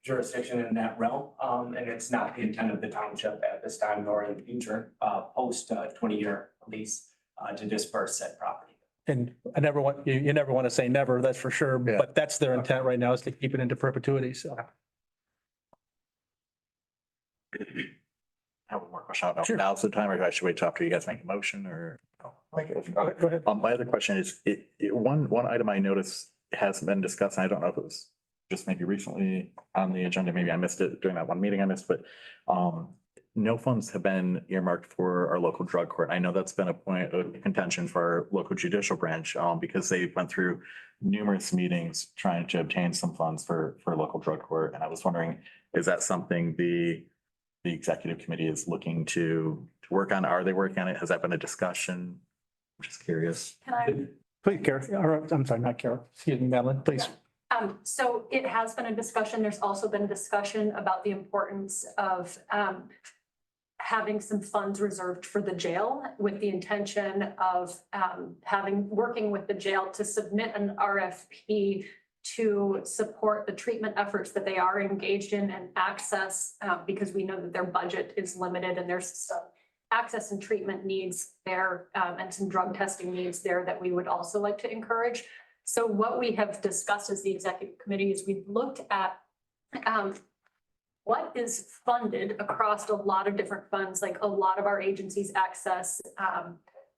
jurisdiction, in that realm. And it's not the intent of the township at this time nor in the future, post 20-year lease, to disperse said property. And I never want, you never want to say never, that's for sure, Yeah. but that's their intent right now is to keep it into perpetuity, so. I have one more question. I don't know Sure. if now's the time, or I should wait till after you guys make a motion, or? Go ahead. My other question is, one item I noticed hasn't been discussed, and I don't know if it was just maybe recently on the agenda, maybe I missed it during that one meeting I missed, but no funds have been earmarked for our local drug court. I know that's been a point of contention for our local judicial branch, because they went through numerous meetings trying to obtain some funds for local drug court. And I was wondering, is that something the executive committee is looking to work on? Are they working on it? Has that been a discussion? I'm just curious. Can I? Please, Kara, or, I'm sorry, not Kara, excuse me, Madeline, please. So it has been a discussion. There's also been discussion about the importance of having some funds reserved for the jail with the intention of working with the jail to submit an RFP to support the treatment efforts that they are engaged in and access, because we know that their budget is limited and there's some access and treatment needs there, and some drug testing needs there that we would also like to encourage. So what we have discussed as the executive committee is we've looked at what is funded across a lot of different funds, like a lot of our agencies access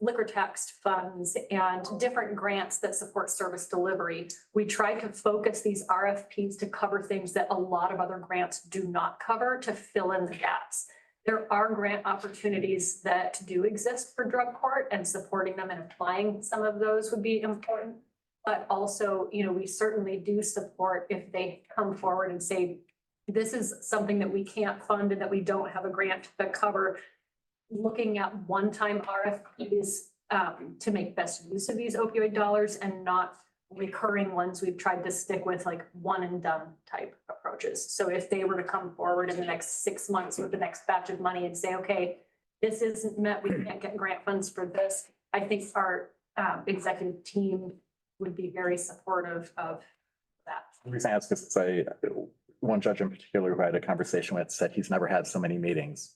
liquor tax funds and different grants that support service delivery. We try to focus these RFPs to cover things that a lot of other grants do not cover, to fill in the gaps. There are grant opportunities that do exist for drug court, and supporting them and applying some of those would be important. But also, we certainly do support if they come forward and say, this is something that we can't fund and that we don't have a grant to cover. Looking at one-time RFPs to make best use of these opioid dollars and not recurring ones. We've tried to stick with like one and done type approaches. So if they were to come forward in the next 6 months with the next batch of money and say, okay, this isn't met, we can't get grant funds for this, I think our executive team would be very supportive of that. The reason I ask is one judge in particular who I had a conversation with said he's never had so many meetings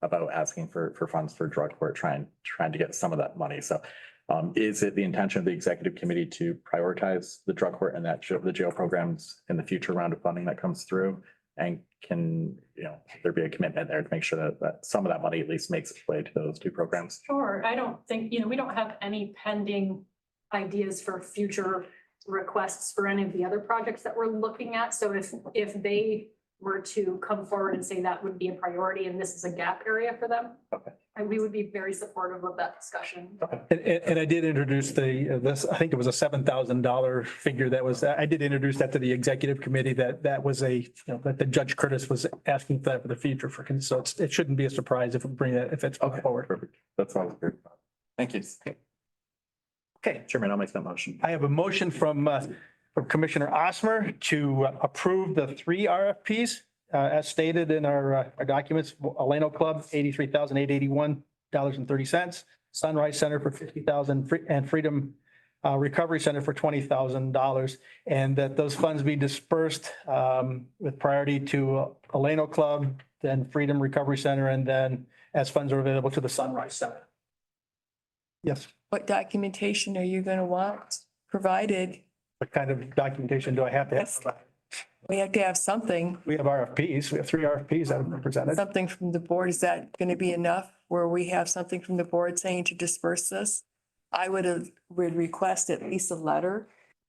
about asking for funds for drug court, trying to get some of that money. So is it the intention of the executive committee to prioritize the drug court and the jail programs in the future round of funding that comes through? And can there be a commitment there to make sure that some of that money at least makes its way to those two programs? Sure. I don't think, we don't have any pending ideas for future requests for any of the other projects that we're looking at. So if they were to come forward and say that would be a priority and this is a gap area for them, Okay. we would be very supportive of that discussion. And I did introduce this, I think it was a $7,000 figure that was, I did introduce that to the executive committee that was that the Judge Curtis was asking for that for the future so it shouldn't be a surprise if we bring that, if it's forward. Perfect. That's all good. Thank you. Okay, Chairman, I'll make that motion. I have a motion from Commissioner Osmer to approve the 3 RFPs as stated in our documents. Alpena Club, $83,881.30. Sunrise Center for $50,000 and Freedom Recovery Center for $20,000. And that those funds be dispersed with priority to Alpena Club, then Freedom Recovery Center, and then as funds are available to the Sunrise Center. Yes. What documentation are you going to want provided? What kind of documentation do I have to have? We have to have something, We have RFPs. We have 3 RFPs that have been presented. something from the board. Is that going to be enough where we have something from the board saying to disperse this? I would request at least a letter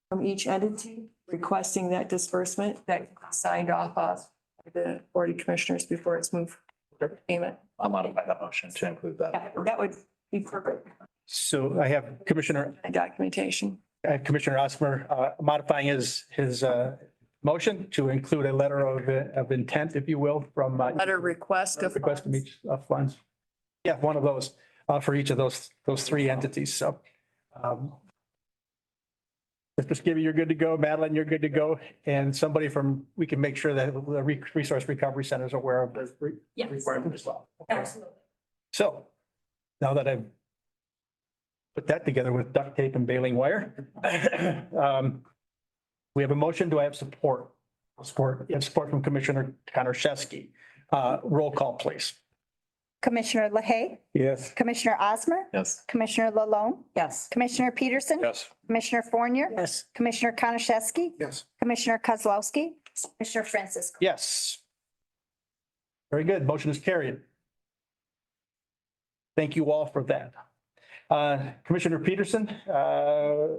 from each entity requesting that disbursement that signed off of the Board of Commissioners before it's moved for payment. I'll modify that motion to include that. Yeah, that would be perfect. So I have Commissioner Documentation. Osmer modifying his motion to include a letter of intent, if you will, from Letter request of. request from each funds. Yeah, one of those for each of those 3 entities. So Mr. Skibby, you're good to go. Madeline, you're good to go. And somebody we can make sure that the Resource Recovery Center is aware of this Yes. requirement as well. Absolutely. So now that I've put that together with duct tape and baling wire, we have a motion. Do I have support? Support. You have support from Commissioner Konarshevsky. Roll call, please. Commissioner LaHaye, Yes. Commissioner Osmer, Yes. Commissioner Lalone, Yes. Commissioner Peterson, Yes. Commissioner Fournier, Yes. Commissioner Konashevsky, Yes. Commissioner Kozlowski, Commissioner Francisco. Yes. Very good. Motion is carried. Thank you all for that. Commissioner Peterson,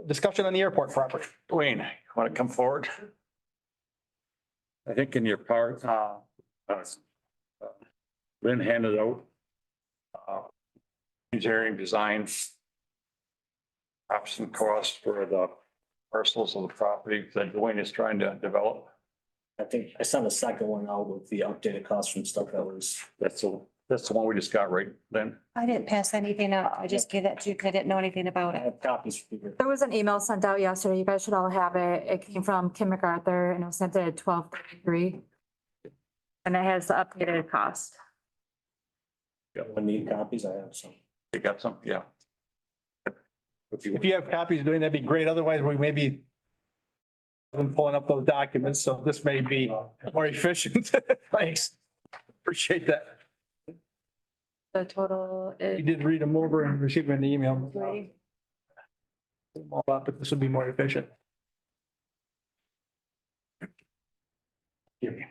discussion on the airport property. Dwayne, you want to come forward? I think in your part, Lynn handed out engineering design option costs for the parcels of the property that Dwayne is trying to develop. I think I sent a second one out with the updated costs from stuff that was. That's the one we just got, right, Lynn? I didn't pass anything out. I just gave that to you because I didn't know anything about I it. have copies for you. There was an email sent out yesterday. You guys should all have it. It came from Kim MacArthur and it was sent at 12:33. And it has the updated cost. When need copies, I have some. You got some? Yeah. If you have copies doing, that'd be great. Otherwise, we may be pulling up those documents, so this may be more efficient. Thanks. Appreciate that. The total You is. did read them over and receive them in the email. But this would be more efficient. You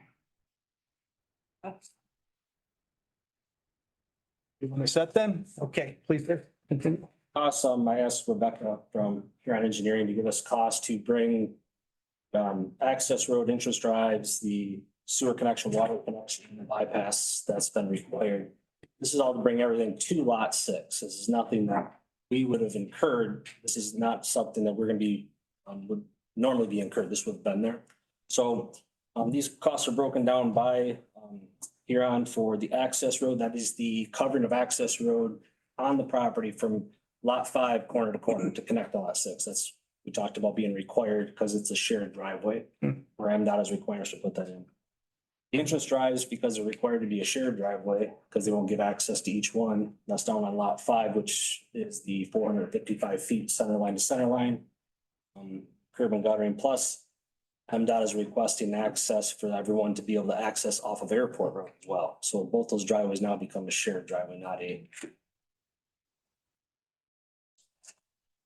want to set them? Okay, please continue. Awesome. I asked Rebecca from Huron Engineering to give us cost to bring access road entrance drives, the sewer connection, water connection, and the bypass that's been required. This is all to bring everything to lot 6. This is nothing that we would have incurred. This is not something that we're gonna be, would normally be incurred. This would have been there. So these costs are broken down by Huron for the access road. That is the covering of access road on the property from lot 5 corner to corner to connect to lot 6. That's, we talked about being required because it's a shared driveway where MDOT is required us to put that in. The entrance drives, because they're required to be a shared driveway, because they won't give access to each one. That's down on lot 5, which is the 455 feet center line to center line. Curb and guttering, plus MDOT is requesting access for everyone to be able to access off of Airport Road as well. So both those driveways now become a shared driveway, not a.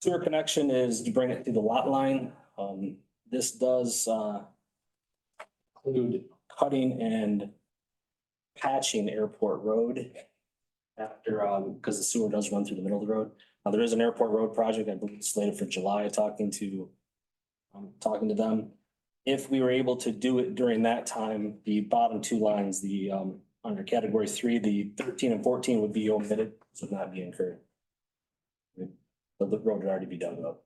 Sewer connection is to bring it through the lot line. This does include cutting and patching Airport Road after, because the sewer does run through the middle of the road. Now, there is an Airport Road project, I believe slated for July, talking to them. If we were able to do it during that time, the bottom 2 lines, the under category 3, the 13 and 14 would be omitted, so not be incurred. But the road would already be done up.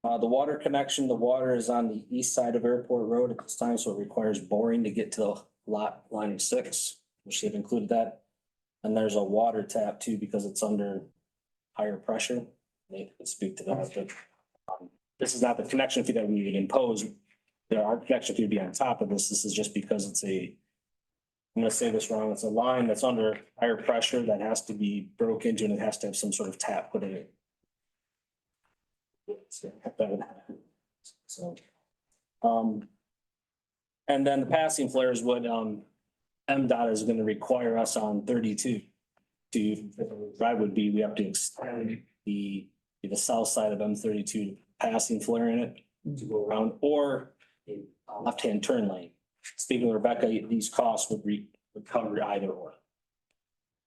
The water connection, the water is on the east side of Airport Road at this time, so it requires boring to get to the lot line 6, which they've included that. And there's a water tap too, because it's under higher pressure. They could speak to that, but this is not the connection fee that we would impose. There are connection fee to be on top of this. This is just because it's a, I'm gonna say this wrong, it's a line that's under higher pressure that has to be broke into and it has to have some sort of tap put in it. So, and then the passing flare is what, MDOT is gonna require us on 32 to, drive would be, we have to extend the south side of M32 passing flare in it to go around, or a left-hand turn lane. Speaking of Rebecca, these costs would cover either or.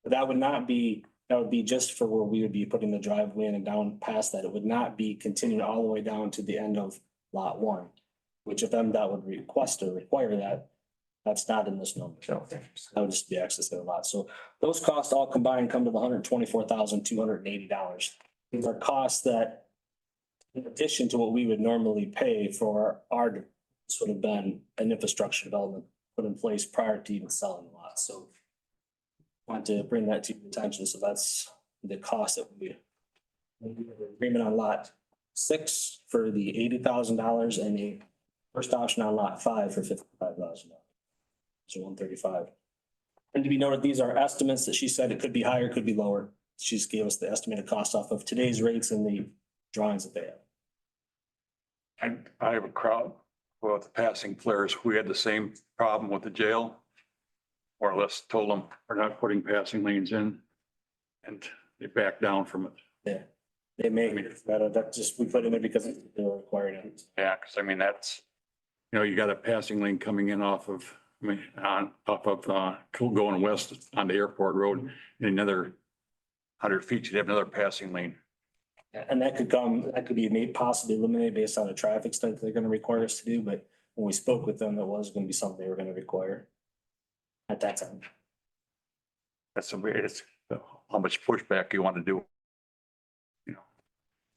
But that would not be, that would be just for where we would be putting the driveway in and down past that. It would not be continuing all the way down to the end of lot 1, which if MDOT would request or require that, that's not in this number. So that would just be access to the lot. So those costs all combined come to the $124,280. These are costs that, in addition to what we would normally pay for our, this would have been an infrastructure development put in place prior to even selling the lot. So want to bring that to your attention. So that's the cost that we agreement on lot 6 for the $80,000 and a first option on lot 5 for $55,000. So 135. And to be noted, these are estimates that she said it could be higher, could be lower. She just gave us the estimated cost off of today's rates and the drawings that they have. I have a crowd with the passing flares. We had the same problem with the jail. More or less told them we're not putting passing lanes in, and they backed down from it. Yeah, they may, that just, we put in there because they're required it. Yeah, because I mean, that's, you know, you got a passing lane coming in off of, I mean, going west on the airport road, and another 100 feet, you'd have another passing lane. And that could be made possibly eliminated based on the traffic study they're gonna require us to do, but when we spoke with them, it was gonna be something they were gonna require at that time. That's it's how much pushback you want to do. You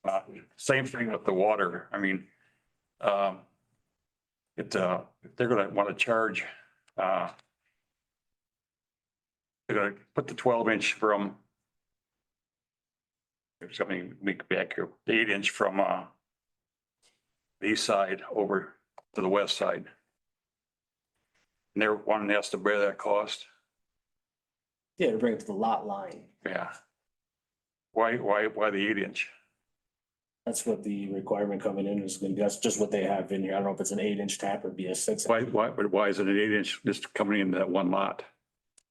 know, same thing with the water. I mean, if they're gonna want to charge, they're gonna put the 12-inch from, there's something make back here, the 8-inch from the east side over to the west side. And they're wanting us to bear that cost. Yeah, to bring it to the lot line. Yeah. Why the 8-inch? That's what the requirement coming in is gonna be. That's just what they have in here. I don't know if it's an 8-inch tap or be a 6. Why is it an 8-inch just coming into that one lot?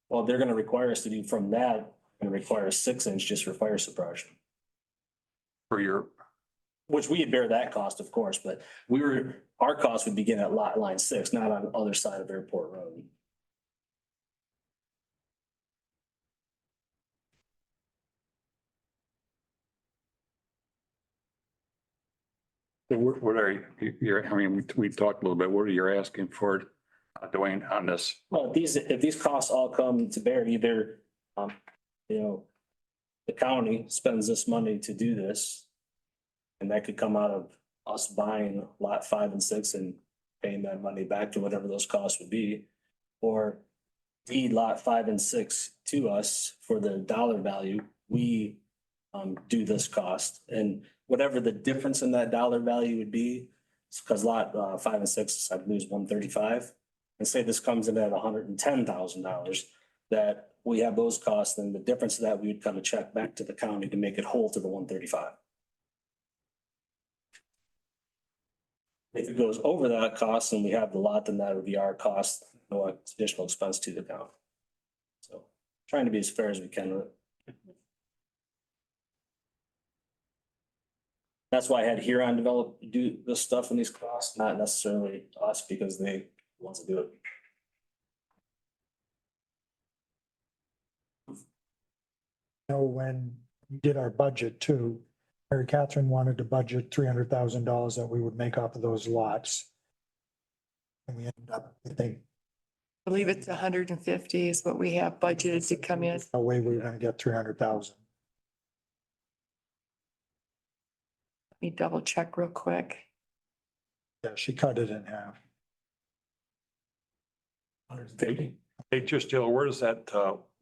Well, they're gonna require us to do from that, and require a 6-inch just for fire suppression. For your, Which we bear that cost, of course, but our cost would begin at lot line 6, not on the other side of Airport Road. what are you, I mean, we talked a little bit, what are you asking for, Dwayne, on this? Well, if these costs all come to bear, either, you know, the county spends this money to do this. And that could come out of us buying lot 5 and 6 and paying that money back to whatever those costs would be. Or deed lot 5 and 6 to us for the dollar value, we do this cost. And whatever the difference in that dollar value would be, because lot 5 and 6, I believe is 135. And say this comes in at $110,000, that we have those costs, then the difference of that, we would cut a check back to the county to make it whole to the 135. If it goes over that cost and we have the lot, then that would be our cost, no additional expense to the county. So trying to be as fair as we can with it. That's why I had Huron do this stuff in these costs, not necessarily us, because they want to do it. When we did our budget too, Mary Catherine wanted to budget $300,000 that we would make off of those lots. And we ended up, I think, I believe it's 150 is what we have budgeted to come in. No way we were gonna get 300,000. Let me double check real quick. Yeah, she cut it in half. Hey, just Jill, where is that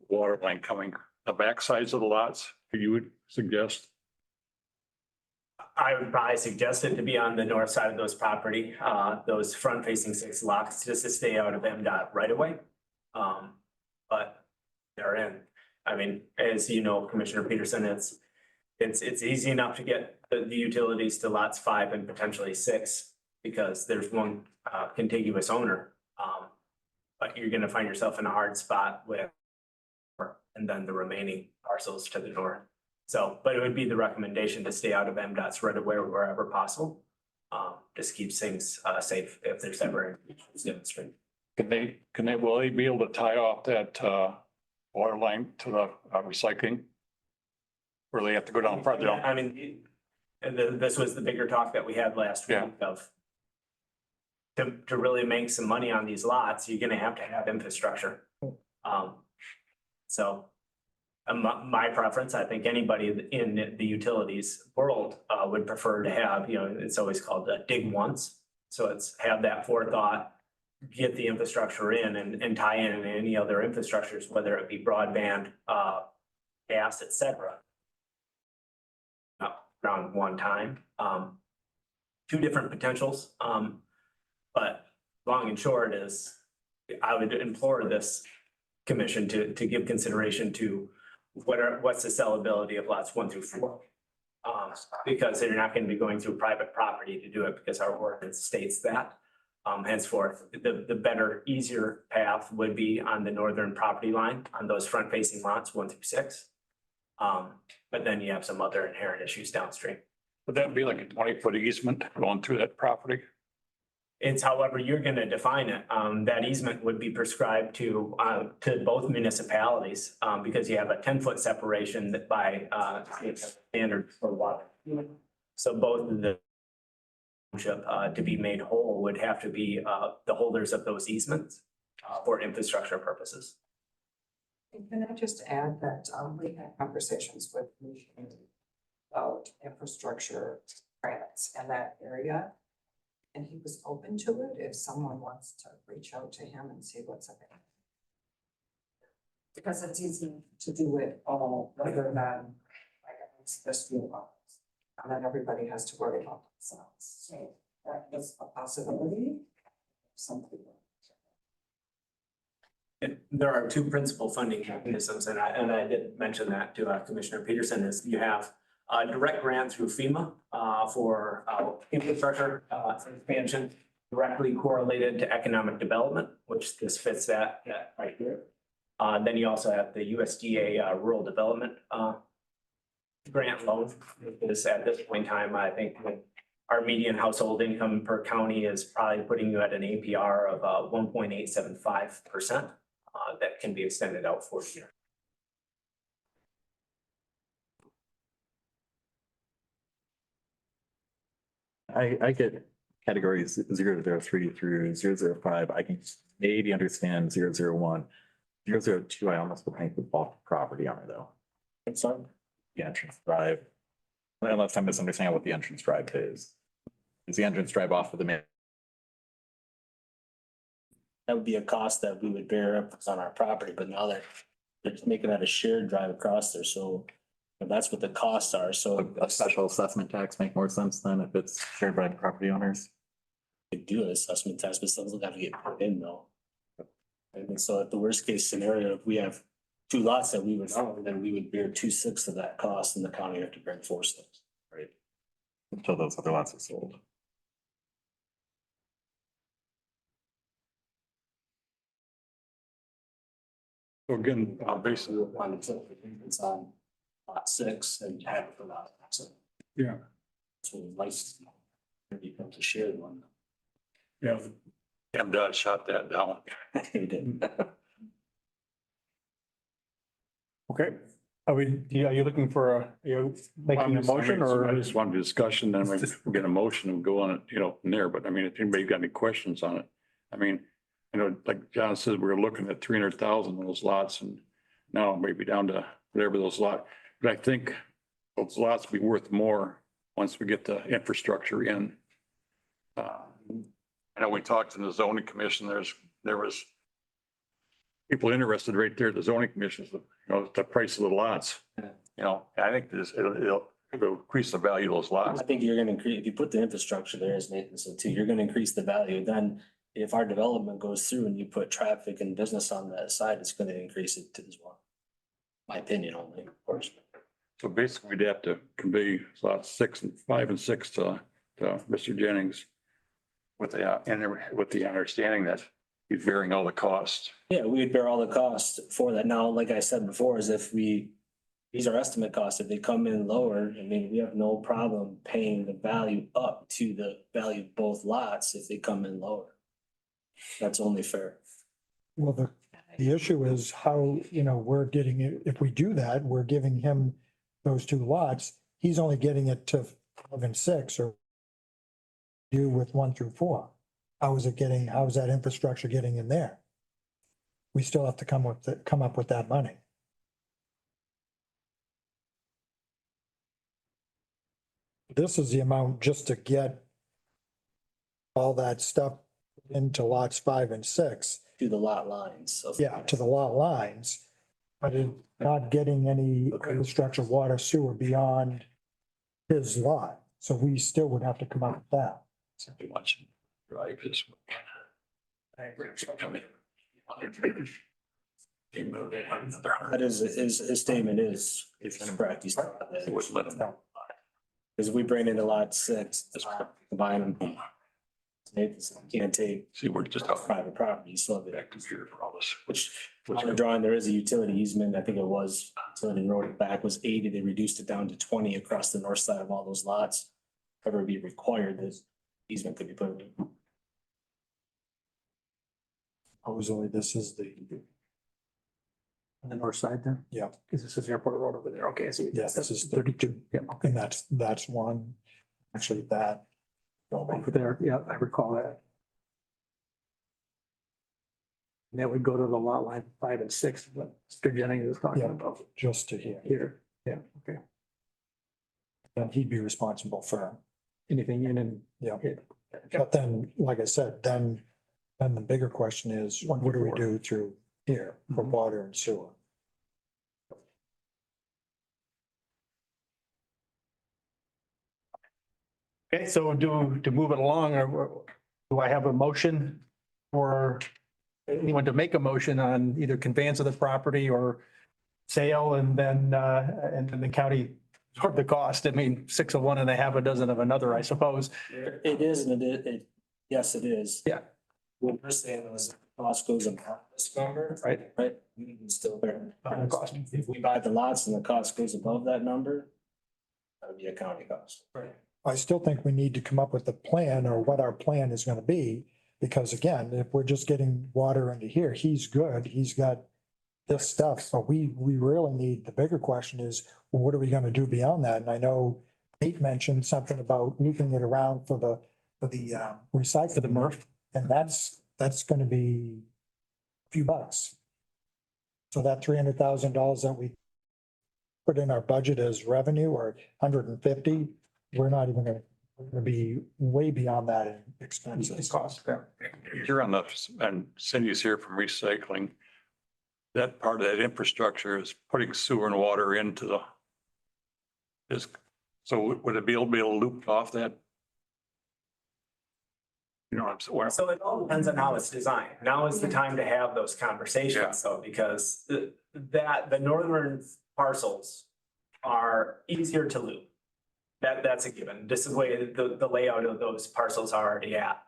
water line coming? The back sides of the lots, you would suggest? I would probably suggest it to be on the north side of those property, those front facing 6 lots, just to stay out of MDOT right away. But they're in. I mean, as you know, Commissioner Peterson, it's easy enough to get the utilities to lots 5 and potentially 6 because there's one contiguous owner. But you're gonna find yourself in a hard spot with, and then the remaining parcels to the north. So, but it would be the recommendation to stay out of MDOT's right away wherever possible. Just keeps things safe if there's ever issues demonstrated. Will they be able to tie off that water line to the recycling? Or they have to go down further? I mean, this was the bigger talk that we had last week of to really make some money on these lots, you're gonna have to have infrastructure. So my preference, I think anybody in the utilities world would prefer to have, it's always called dig once. So it's have that forethought, get the infrastructure in and tie in any other infrastructures, whether it be broadband, gas, et cetera. Around one time, 2 different potentials. But long and short is, I would implore this commission to give consideration to what's the sellability of lots 1 through 4. Because they're not going to be going through private property to do it because our ordinance states that. Henceforth, the better, easier path would be on the northern property line on those front facing lots 1 through 6. But then you have some other inherent issues downstream. Would that be like a 20-foot easement going through that property? It's however you're gonna define it. That easement would be prescribed to both municipalities, because you have a 10-foot separation that by standard for water. So both of the township, to be made whole would have to be the holders of those easements for infrastructure purposes. Can I just add that we had conversations with Michigan about infrastructure grants in that area. And he was open to it if someone wants to reach out to him and see what's available. Because it's easy to do it all rather than like it's this few months. And then everybody has to worry about themselves. So that is a possibility. Some people. There are 2 principal funding mechanisms, and I did mention that to Commissioner Peterson, is you have direct grant through FEMA for infrastructure expansion directly correlated to economic development, which this fits that right here. Then you also have the USDA rural development grant loan. Is at this point in time, I think our median household income per county is probably putting you at an APR of 1.875%. That can be extended out for a year. I get categories 003 through 005. I can maybe understand 001. 002, I almost would think with bulk property owner though. It's on. The entrance drive. Unless I'm misunderstanding what the entrance drive is. Is the entrance drive off of the main? That would be a cost that we would bear up on our property, but now that they're making that a shared drive across there, so that's what the costs are, so. A special assessment tax make more sense than if it's shared by the property owners? Could do an assessment tax, but something's got to get put in though. And so at the worst case scenario, if we have 2 lots that we would own, then we would bear 2/6 of that cost and the county would have to bear 4/6. Right. Until those other lots are sold. So again, basically, It's on lot 6 and half of the lot. So yeah, license becomes a shared one. yeah. MDOT shot that down. They did. Okay. Are you looking for are you making a motion I or? just wanted discussion, then we get a motion and go on it, from there. But I mean, if anybody got any questions on it, I mean, you know, like John said, we're looking at 300,000 on those lots and now maybe down to whatever those lots. But I think those lots will be worth more once we get the infrastructure in. I know we talked in the zoning commission, there was people interested right there, the zoning commission, you know, the price of the lots. You know, I think it'll increase the value of those lots. I think you're gonna increase, if you put the infrastructure there, as Nathan said too, you're gonna increase the value. Then if our development goes through and you put traffic and business on that side, it's gonna increase it as well. My opinion only, of course. So basically we'd have to convey lots 5 and 6 to Mr. Jennings with the understanding that he's bearing all the costs. Yeah, we would bear all the costs for that. Now, like I said before, is if these are estimate costs. If they come in lower, I mean, we have no problem paying the value up to the value of both lots if they come in lower. That's only fair. Well, the issue is how, you know, we're getting it, if we do that, we're giving him those 2 lots. He's only getting it to 5 and 6 or do with 1 through 4. How is that infrastructure getting in there? We still have to come up with that money. This is the amount just to get all that stuff into lots 5 and 6. To the lot lines, so. Yeah, to the lot lines, but not getting any infrastructure, water, sewer beyond his lot. So we still would have to come up with that. Watching drive this. That is, his statement is correct. He's not that. It would let him know. Because we bring in a lot 6, combine them. Nathan said, you can't take See, we're just talking private property, so that, back computer for all this. which on the drawing, there is a utility easement. I think it was, utility road back was 80. They reduced it down to 20 across the north side of all those lots. If ever be required, this easement could be put in. Supposedly, this is On the north side then? yeah, Because this is Airport Road over there. Okay, I see. yes, this is 32. Yeah, okay. and that's one, actually that. Over there, yeah, I recall that. And that would go to the lot line 5 and 6, what Mr. Jennings is talking Yeah. about Just to here, here. Yeah, okay. then he'd be responsible for, Anything in and. yeah. But then, like I said, then the bigger question is, what do we do through here for water and sewer? Okay, so to move it along, or do I have a motion for anyone to make a motion on either conveyance of the property or sale and then the county absorb the cost? I mean, 6 of one and a half a dozen of another, I suppose. It is, and yes, it is. Yeah. What we're saying is cost goes above this number. Right. Right, we can still bear Uh, the cost. cost. If we buy the lots and the cost goes above that number, that would be a county cost. Right. I still think we need to come up with a plan or what our plan is gonna be. Because again, if we're just getting water into here, he's good, he's got this stuff, but we really need, the bigger question is, well, what are we gonna do beyond that? And I know Nate mentioned something about moving it around for the recycle. For the MRF. And that's gonna be a few bucks. So that $300,000 that we put in our budget as revenue or 150, we're not even gonna be way beyond that in expenses. Cost, yeah. You're on and Cindy's here from recycling. That part of that infrastructure is putting sewer and water into so would it be able to loop off that? You know, So it all depends on how it's designed. Now is the time to have those conversations, though, because the northern parcels are easier to loop. That's a given. This is the way the layout of those parcels are already at.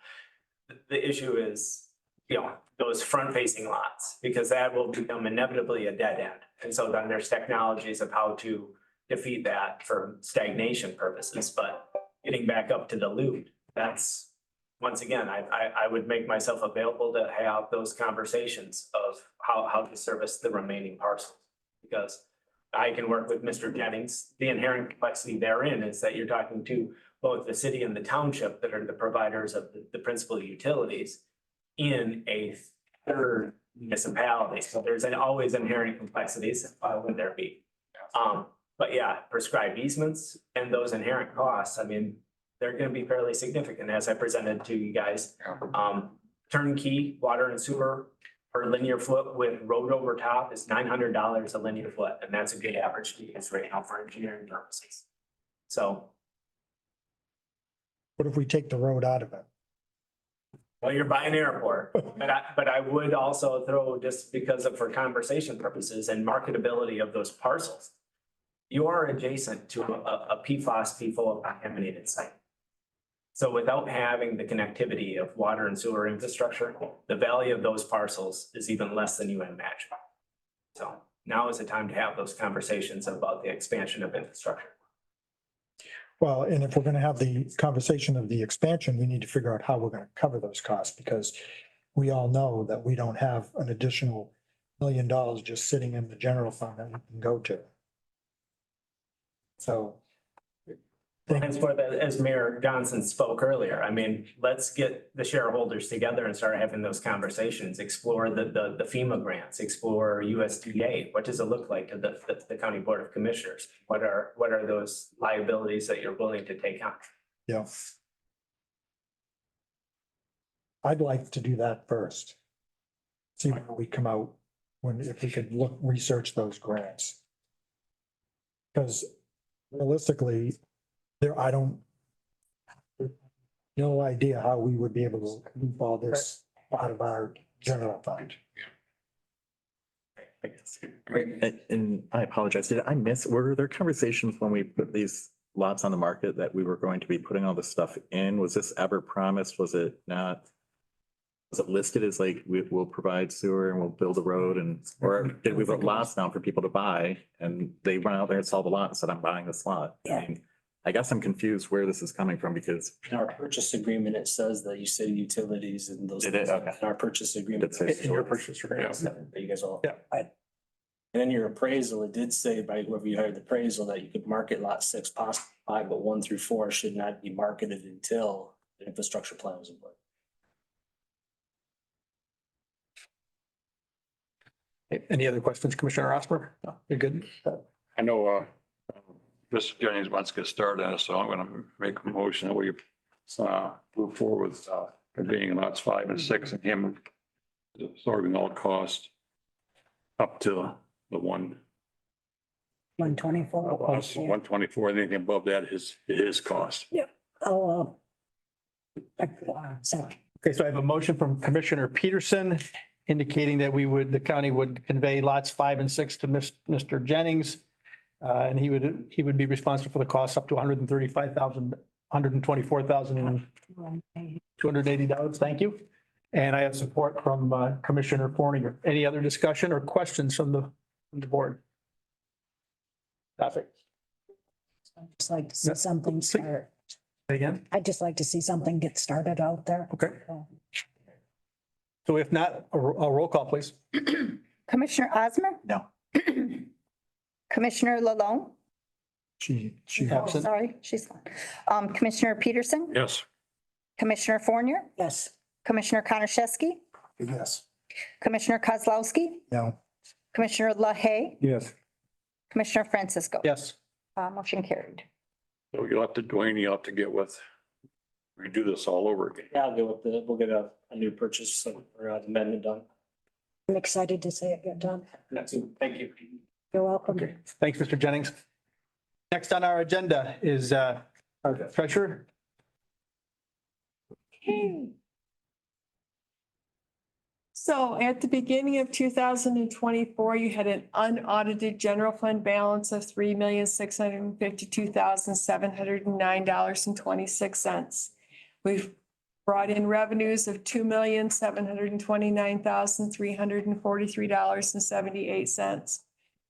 The issue is, you know, those front facing lots, because that will become inevitably a dead end. And so then there's technologies of how to defeat that for stagnation purposes, but getting back up to the loop, that's, once again, I would make myself available to have those conversations of how to service the remaining parcels. Because I can work with Mr. Jennings. The inherent complexity therein is that you're talking to both the city and the township that are the providers of the principal utilities in a third municipality, so there's always inherent complexities, why would there be? But yeah, prescribed easements and those inherent costs, I mean, they're gonna be fairly significant, as I presented to you guys. Turnkey, water and sewer per linear foot with road over top is $900 a linear foot, and that's a good average to use right now for engineering purposes. So, What if we take the road out of it? well, you're buying an airport, but I would also throw, just because of, for conversation purposes and marketability of those parcels. You are adjacent to a PFAS, PFOA contaminated site. So without having the connectivity of water and sewer infrastructure, the value of those parcels is even less than you imagine. So now is the time to have those conversations about the expansion of infrastructure. Well, and if we're gonna have the conversation of the expansion, we need to figure out how we're gonna cover those costs, because we all know that we don't have an additional $1 million just sitting in the general fund that we can go to. So. That's where, as Mayor Johnson spoke earlier, I mean, let's get the shareholders together and start having those conversations, explore the FEMA grants, explore USDA. What does it look like to the County Board of Commissioners? What are those liabilities that you're willing to take on? Yeah. I'd like to do that first. See where we come out if we could research those grants. Because realistically, I don't, no idea how we would be able to move all this out of our general fund. I guess. And I apologize, did I miss, were there conversations when we put these lots on the market that we were going to be putting all this stuff in? Was this ever promised? Was it not? Was it listed as like, we'll provide sewer and we'll build a road or did we put lots down for people to buy and they run out there and sell the lot and said, I'm buying this lot? I mean, I guess I'm confused where this is coming from because. In our purchase agreement, it says that you say utilities and those. Did it? Okay. In our purchase agreement. In your purchase agreement. That you guys all. Yeah. And in your appraisal, it did say by whoever you hired the appraisal that you could market lot 6, possibly 5, but 1 through 4 should not be marketed until the infrastructure plan was in place. Any other questions, Commissioner Osmer? No, you're good. I know, Mr. Jennings wants to get started on it, so I'm gonna make a motion that we move forward with convening lots 5 and 6 and him absorbing all costs up to the 124. 124, anything above that is his cost. Oh, Okay, so I have a motion from Commissioner Peterson indicating that the county would convey lots 5 and 6 to Mr. Jennings. And he would be responsible for the costs up to $124,280. Thank you. And I have support from Commissioner Fornier. Any other discussion or questions from the board? Perfect. I'd just like to see something start. Again? I'd just like to see something get started out there. Okay. So if not, a roll call, please. Commissioner Osmer? No. Commissioner Lalone? She Absent. Sorry, she's gone. Commissioner Peterson? Yes. Commissioner Fornier? Yes. Commissioner Konashevsky? Yes. Commissioner Kozlowski? No. Commissioner LaHaye? Yes. Commissioner Francisco? Yes. Motion carried. So you'll have to, Dwayne, you'll have to get with, we do this all over again. Yeah, I'll go with we'll get a new purchase or amendment done. I'm excited to see it get done. Thank you. You're welcome. Okay, thanks, Mr. Jennings. Next on our agenda is our treasurer. So at the beginning of 2024, you had an unaudited general fund balance of $3,652,709.26. We've brought in revenues of $2,729,343.78,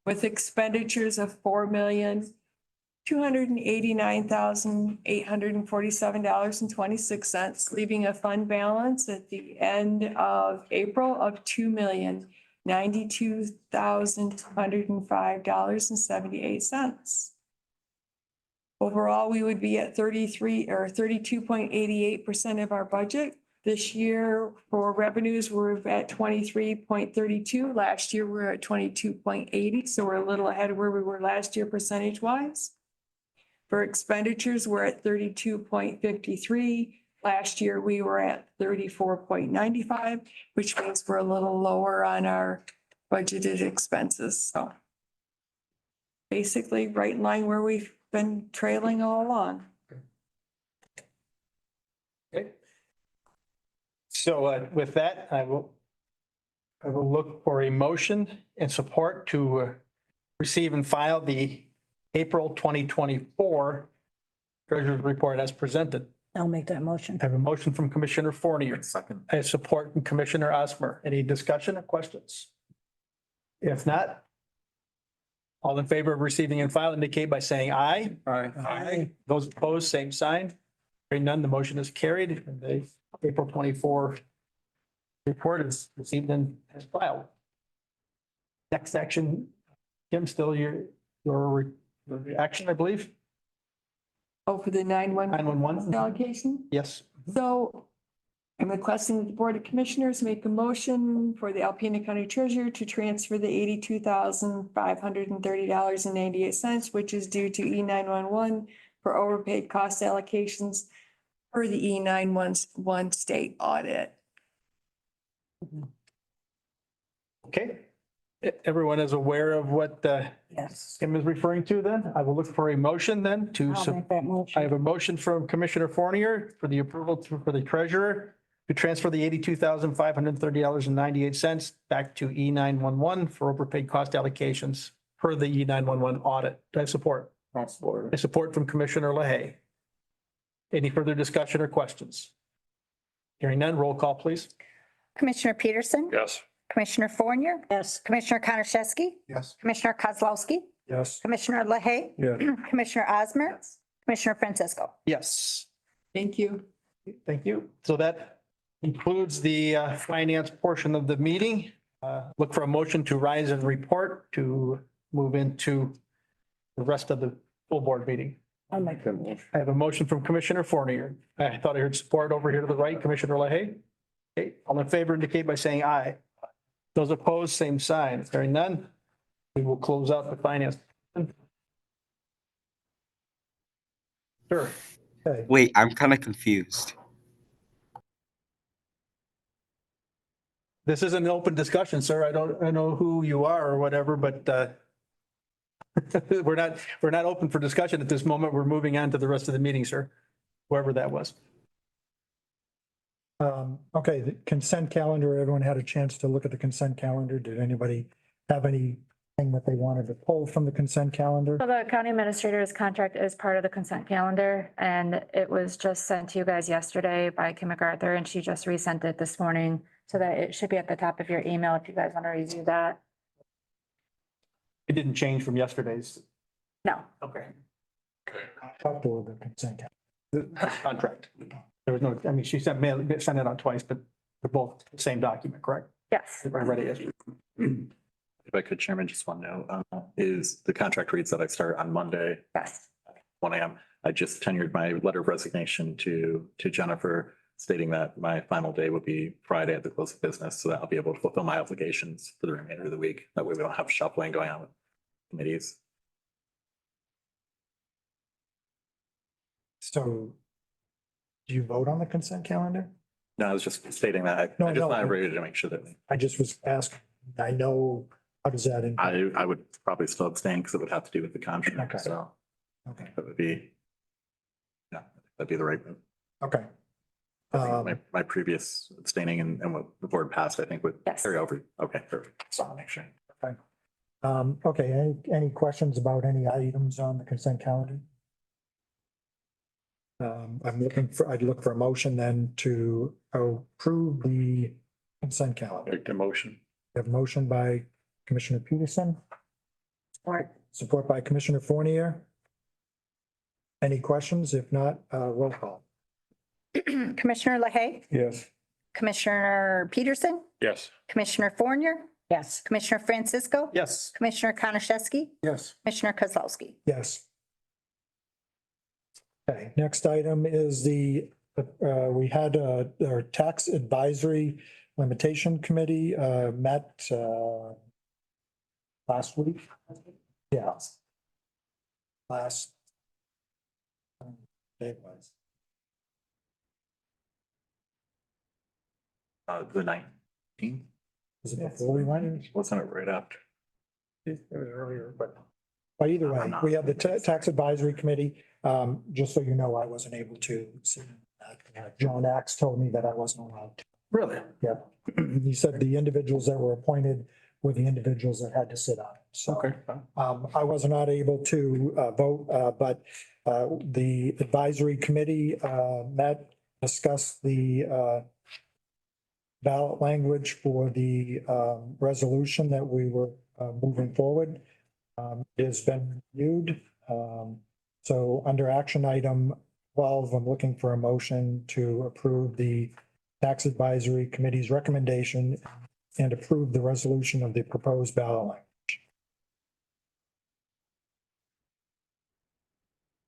with expenditures of $4,289,847.26, leaving a fund balance at the end of April of $2,092,205.78. Overall, we would be at 32.88% of our budget, This year for revenues, we're at 23.32. Last year, we're at 22.80, so we're a little ahead of where we were last year percentage wise. For expenditures, we're at 32.53. Last year, we were at 34.95, which means we're a little lower on our budgeted expenses, so. Basically, right in line where we've been trailing all along. Okay. So with that, I will look for a motion and support to receive and file the April 2024 Treasurer's Report as presented. I'll make that motion. I have a motion from Commissioner Fournier. Second. I have support from Commissioner Osmer. Any discussion or questions? If not, all in favor of receiving and file indicate by saying aye. Aye. Those opposed, same sign. Hearing none, the motion is carried and the April 24 report is received and has filed. Next action, Kim, still your action, I believe. Oh, for the 911 911. allocation? Yes. So I'm requesting that the Board of Commissioners make a motion for the Alpena County Treasurer to transfer the $82,530.98, which is due to E911 for overpaid cost allocations per the E911 state audit. Okay. Everyone is aware of what Yes. Kim is referring to then? I will look for a motion then to. I'll make that I motion. have a motion from Commissioner Fournier for the approval for the treasurer to transfer the $82,530.98 back to E911 for overpaid cost allocations per the E911 audit. Do I have support? I support from Commissioner LaHaye. Any further discussion or questions? Hearing none, roll call, please. Commissioner Peterson? Yes. Commissioner Fournier? Yes. Commissioner Konashevsky? Yes. Commissioner Kozlowski? Yes. Commissioner LaHaye? Yes. Commissioner Osmer? Commissioner Francisco? Yes. Thank you. Thank you. So that concludes the finance portion of the meeting. Look for a motion to rise and report to move into the rest of the full board meeting. I'll make that motion. I have a motion from Commissioner Fournier. I thought I heard support over here to the right, Commissioner LaHaye. Okay, all in favor indicate by saying aye. Those opposed, same sign. Hearing none, we will close out the finance. Sure. Okay. Wait, I'm kind of confused. This is an open discussion, sir. I don't know who you are or whatever, but we're not open for discussion at this moment. We're moving on to the rest of the meeting, sir. Whoever that was. Okay, the consent calendar, everyone had a chance to look at the consent calendar. Did anybody have anything that they wanted to pull from the consent calendar? So the county administrator's contract is part of the consent calendar, and it was just sent to you guys yesterday by Kim MacArthur, and she just resent it this morning so that it should be at the top of your email if you guys want to review that. It didn't change from yesterday's. No. Okay. Talked over the consent calendar. The contract. There was no, I mean, she sent it out twice, but they're both the same document, correct? Yes. I read it yesterday. If I could, Chairman, just one note, is the contract reads that I start on Monday, Yes. 1 a.m. I just tenured my letter of resignation to Jennifer, stating that my final day would be Friday at the close of business, so that I'll be able to fulfill my obligations for the remainder of the week. That way we don't have shuffling going on with committees. So do you vote on the consent calendar? No, I was just stating that. No, I just no. wanted ready to make sure that I just was asking, I know, how does that? I would probably still abstain because it would have to do with the contract, Okay. so Okay, that would be, yeah, that'd be the right move. okay. I think my previous abstaining and what the board passed, I think would Yes. carry over. Okay, perfect. So I'll make sure. Okay, any questions about any items on the consent calendar? I'd look for a motion then to approve the consent calendar. Make the motion. We have a motion by Commissioner Peterson, support by Commissioner Fournier. Any questions? If not, roll call. Commissioner LaHaye? Yes. Commissioner Peterson? Yes. Commissioner Fournier? Yes. Commissioner Francisco? Yes. Commissioner Konashevsky? Yes. Commissioner Kozlowski? Yes. Okay, next item is the We had our tax advisory limitation committee met last week. Yeah. Last day was. The 19th, Was it before we went? wasn't it right after? It was earlier, but either way, we have the tax advisory committee. Just so you know, I wasn't able to sit in that. John Axe told me that I wasn't allowed to. Really? Yeah. He said the individuals that were appointed were the individuals that had to sit on it. So Okay. I was not able to vote, but the advisory committee met, discussed the ballot language for the resolution that we were moving forward. It has been reviewed. So under action item 12, I'm looking for a motion to approve the tax advisory committee's recommendation and approve the resolution of the proposed ballot language.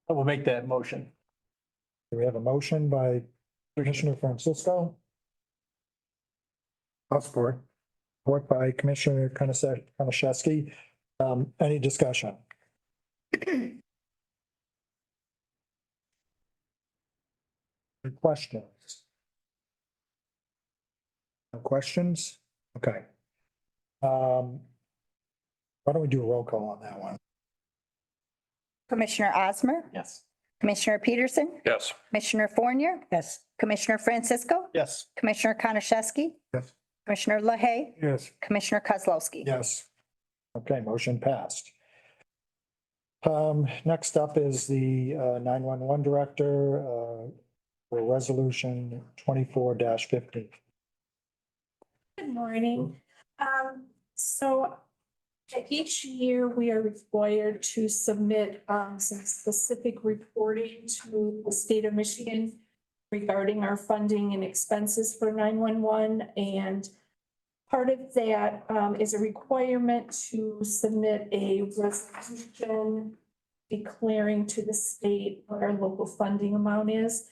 I will make that motion. Do we have a motion by Commissioner Francisco? I'll support. Support by Commissioner Konashevsky. Any discussion? Any questions? No questions? Okay. Why don't we do a roll call on that one? Commissioner Osmer, Yes. Commissioner Peterson, Yes. Commissioner Fournier, Yes. Commissioner Francisco, Yes. Commissioner Konashevsky, Yes. Commissioner LaHaye, Yes. Commissioner Kozlowski. Yes. Okay, motion passed. Next up is the 911 director for resolution 24-15. Good morning. So each year we are required to submit some specific reporting to the state of Michigan regarding our funding and expenses for 911. And part of that is a requirement to submit a resolution declaring to the state what our local funding amount is.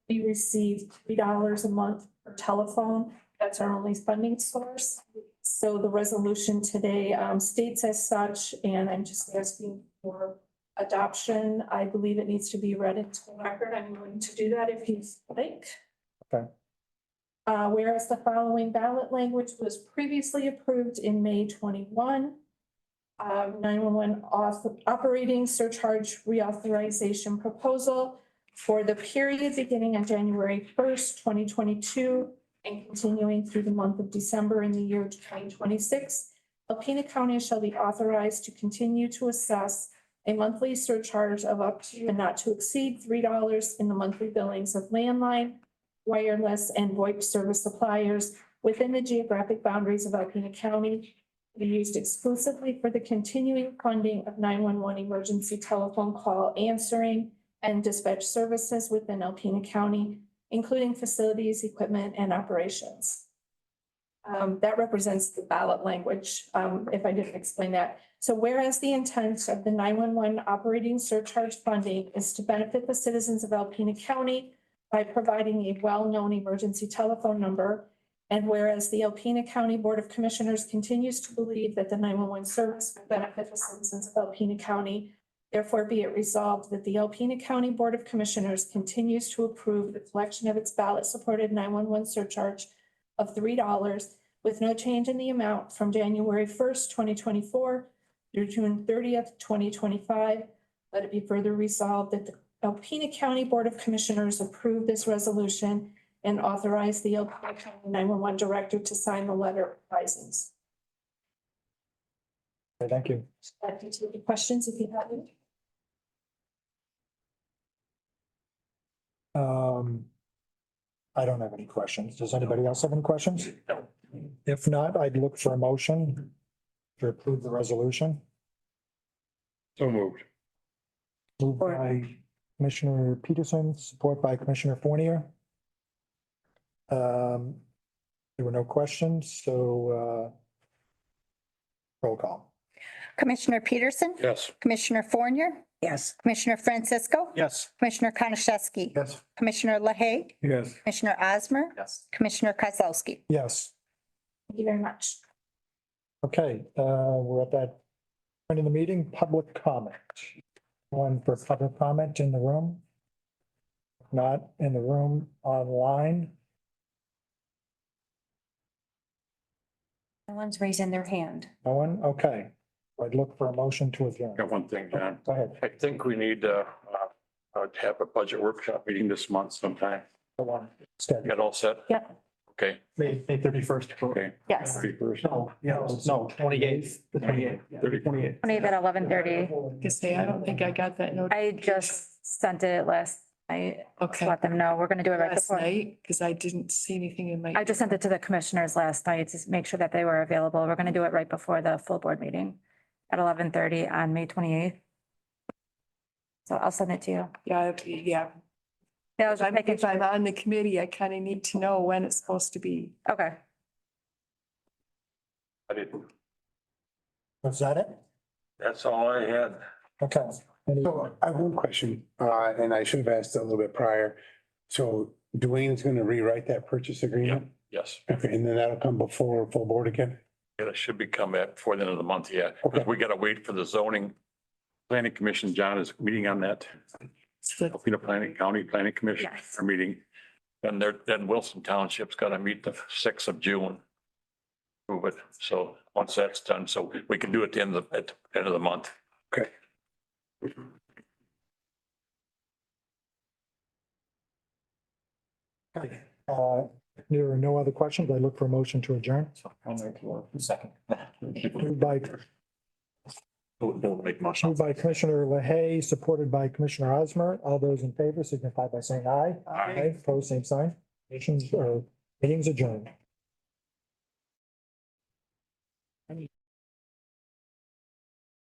We receive $3 a month per telephone. That's our only funding source. So the resolution today states as such, and I'm just asking for adoption. I believe it needs to be read into the record. I'm going to do that if you like. Okay. Whereas the following ballot language was previously approved in May 21. 911 operating surcharge reauthorization proposal for the period beginning on January 1st, 2022 and continuing through the month of December in the year 2026. Alpena County shall be authorized to continue to assess a monthly surcharge of up to and not to exceed $3 in the monthly billings of landline, wireless, and VoIP service suppliers within the geographic boundaries of Alpena County, to be used exclusively for the continuing funding of 911 emergency telephone call answering and dispatch services within Alpena County, including facilities, equipment, and operations. That represents the ballot language, if I didn't explain that. So whereas the intent of the 911 operating surcharge funding is to benefit the citizens of Alpena County by providing a well-known emergency telephone number, and whereas the Alpena County Board of Commissioners continues to believe that the 911 service will benefit the citizens of Alpena County, therefore be it resolved that the Alpena County Board of Commissioners continues to approve the collection of its ballot-supported 911 surcharge of $3 with no change in the amount from January 1st, 2024 through June 30th, 2025. Let it be further resolved that the Alpena County Board of Commissioners approve this resolution and authorize the Alpena County 911 Director to sign the letter of advisings. Okay, thank you. I'd like to take your questions if you have any. I don't have any questions. Does anybody else have any questions? No. If not, I'd look for a motion to approve the resolution. So moved. Moved by Commissioner Peterson, support by Commissioner Fournier. There were no questions, so roll call. Commissioner Peterson, Yes. Commissioner Fournier, Yes. Commissioner Francisco. Yes. Commissioner Konashevsky. Yes. Commissioner LaHaye. Yes. Commissioner Osmer. Yes. Commissioner Kozlowski. Yes. Thank you very much. Okay, we're at that point in the meeting, public comment. One for public comment in the room? Not in the room, online? No one's raising their hand. No one? Okay. I'd look for a motion to adjourn. Got one thing, John. Go ahead. I think we need to have a budget workshop meeting this month sometime. Go on. Schedule. Get all set? Yep. Okay. May 31st. Okay. Yes. 31st. No, no, 28th, the 28th. 28th. 28 at 11:30. I don't think I got that note. I just sent it last night. Okay. To let them know. We're gonna do it right Last before. night, because I didn't see anything in my. I just sent it to the commissioners last night to make sure that they were available. We're gonna do it right before the full board meeting at 11:30 on May 28th. So I'll send it to you. Yeah. Yeah, I was just making If I'm sure. on the committee, I kind of need to know when it's supposed to be. Okay. I didn't. Was that it? That's all I had. Okay. Any- So I have one question, and I should have asked a little bit prior. So Dwayne's gonna rewrite that purchase agreement? Yes. Okay, and then that'll come before full board again? Yeah, it should be come back before the end of the month, yeah. Okay. We gotta wait for the zoning. Planning Commission, John is meeting on that. Alpena Planning, County Planning Commission Yes. are meeting. And then Wilson Township's gotta meet the 6th of June. Move it. So once that's done, so we can do it at the end of the month. Okay. Okay. There are no other questions. I look for a motion to adjourn. Second. Moved by Don't make motion. Moved by Commissioner LaHaye, supported by Commissioner Osmer. All those in favor signify by saying aye. Aye. Opposed, same sign. Meetings adjourned.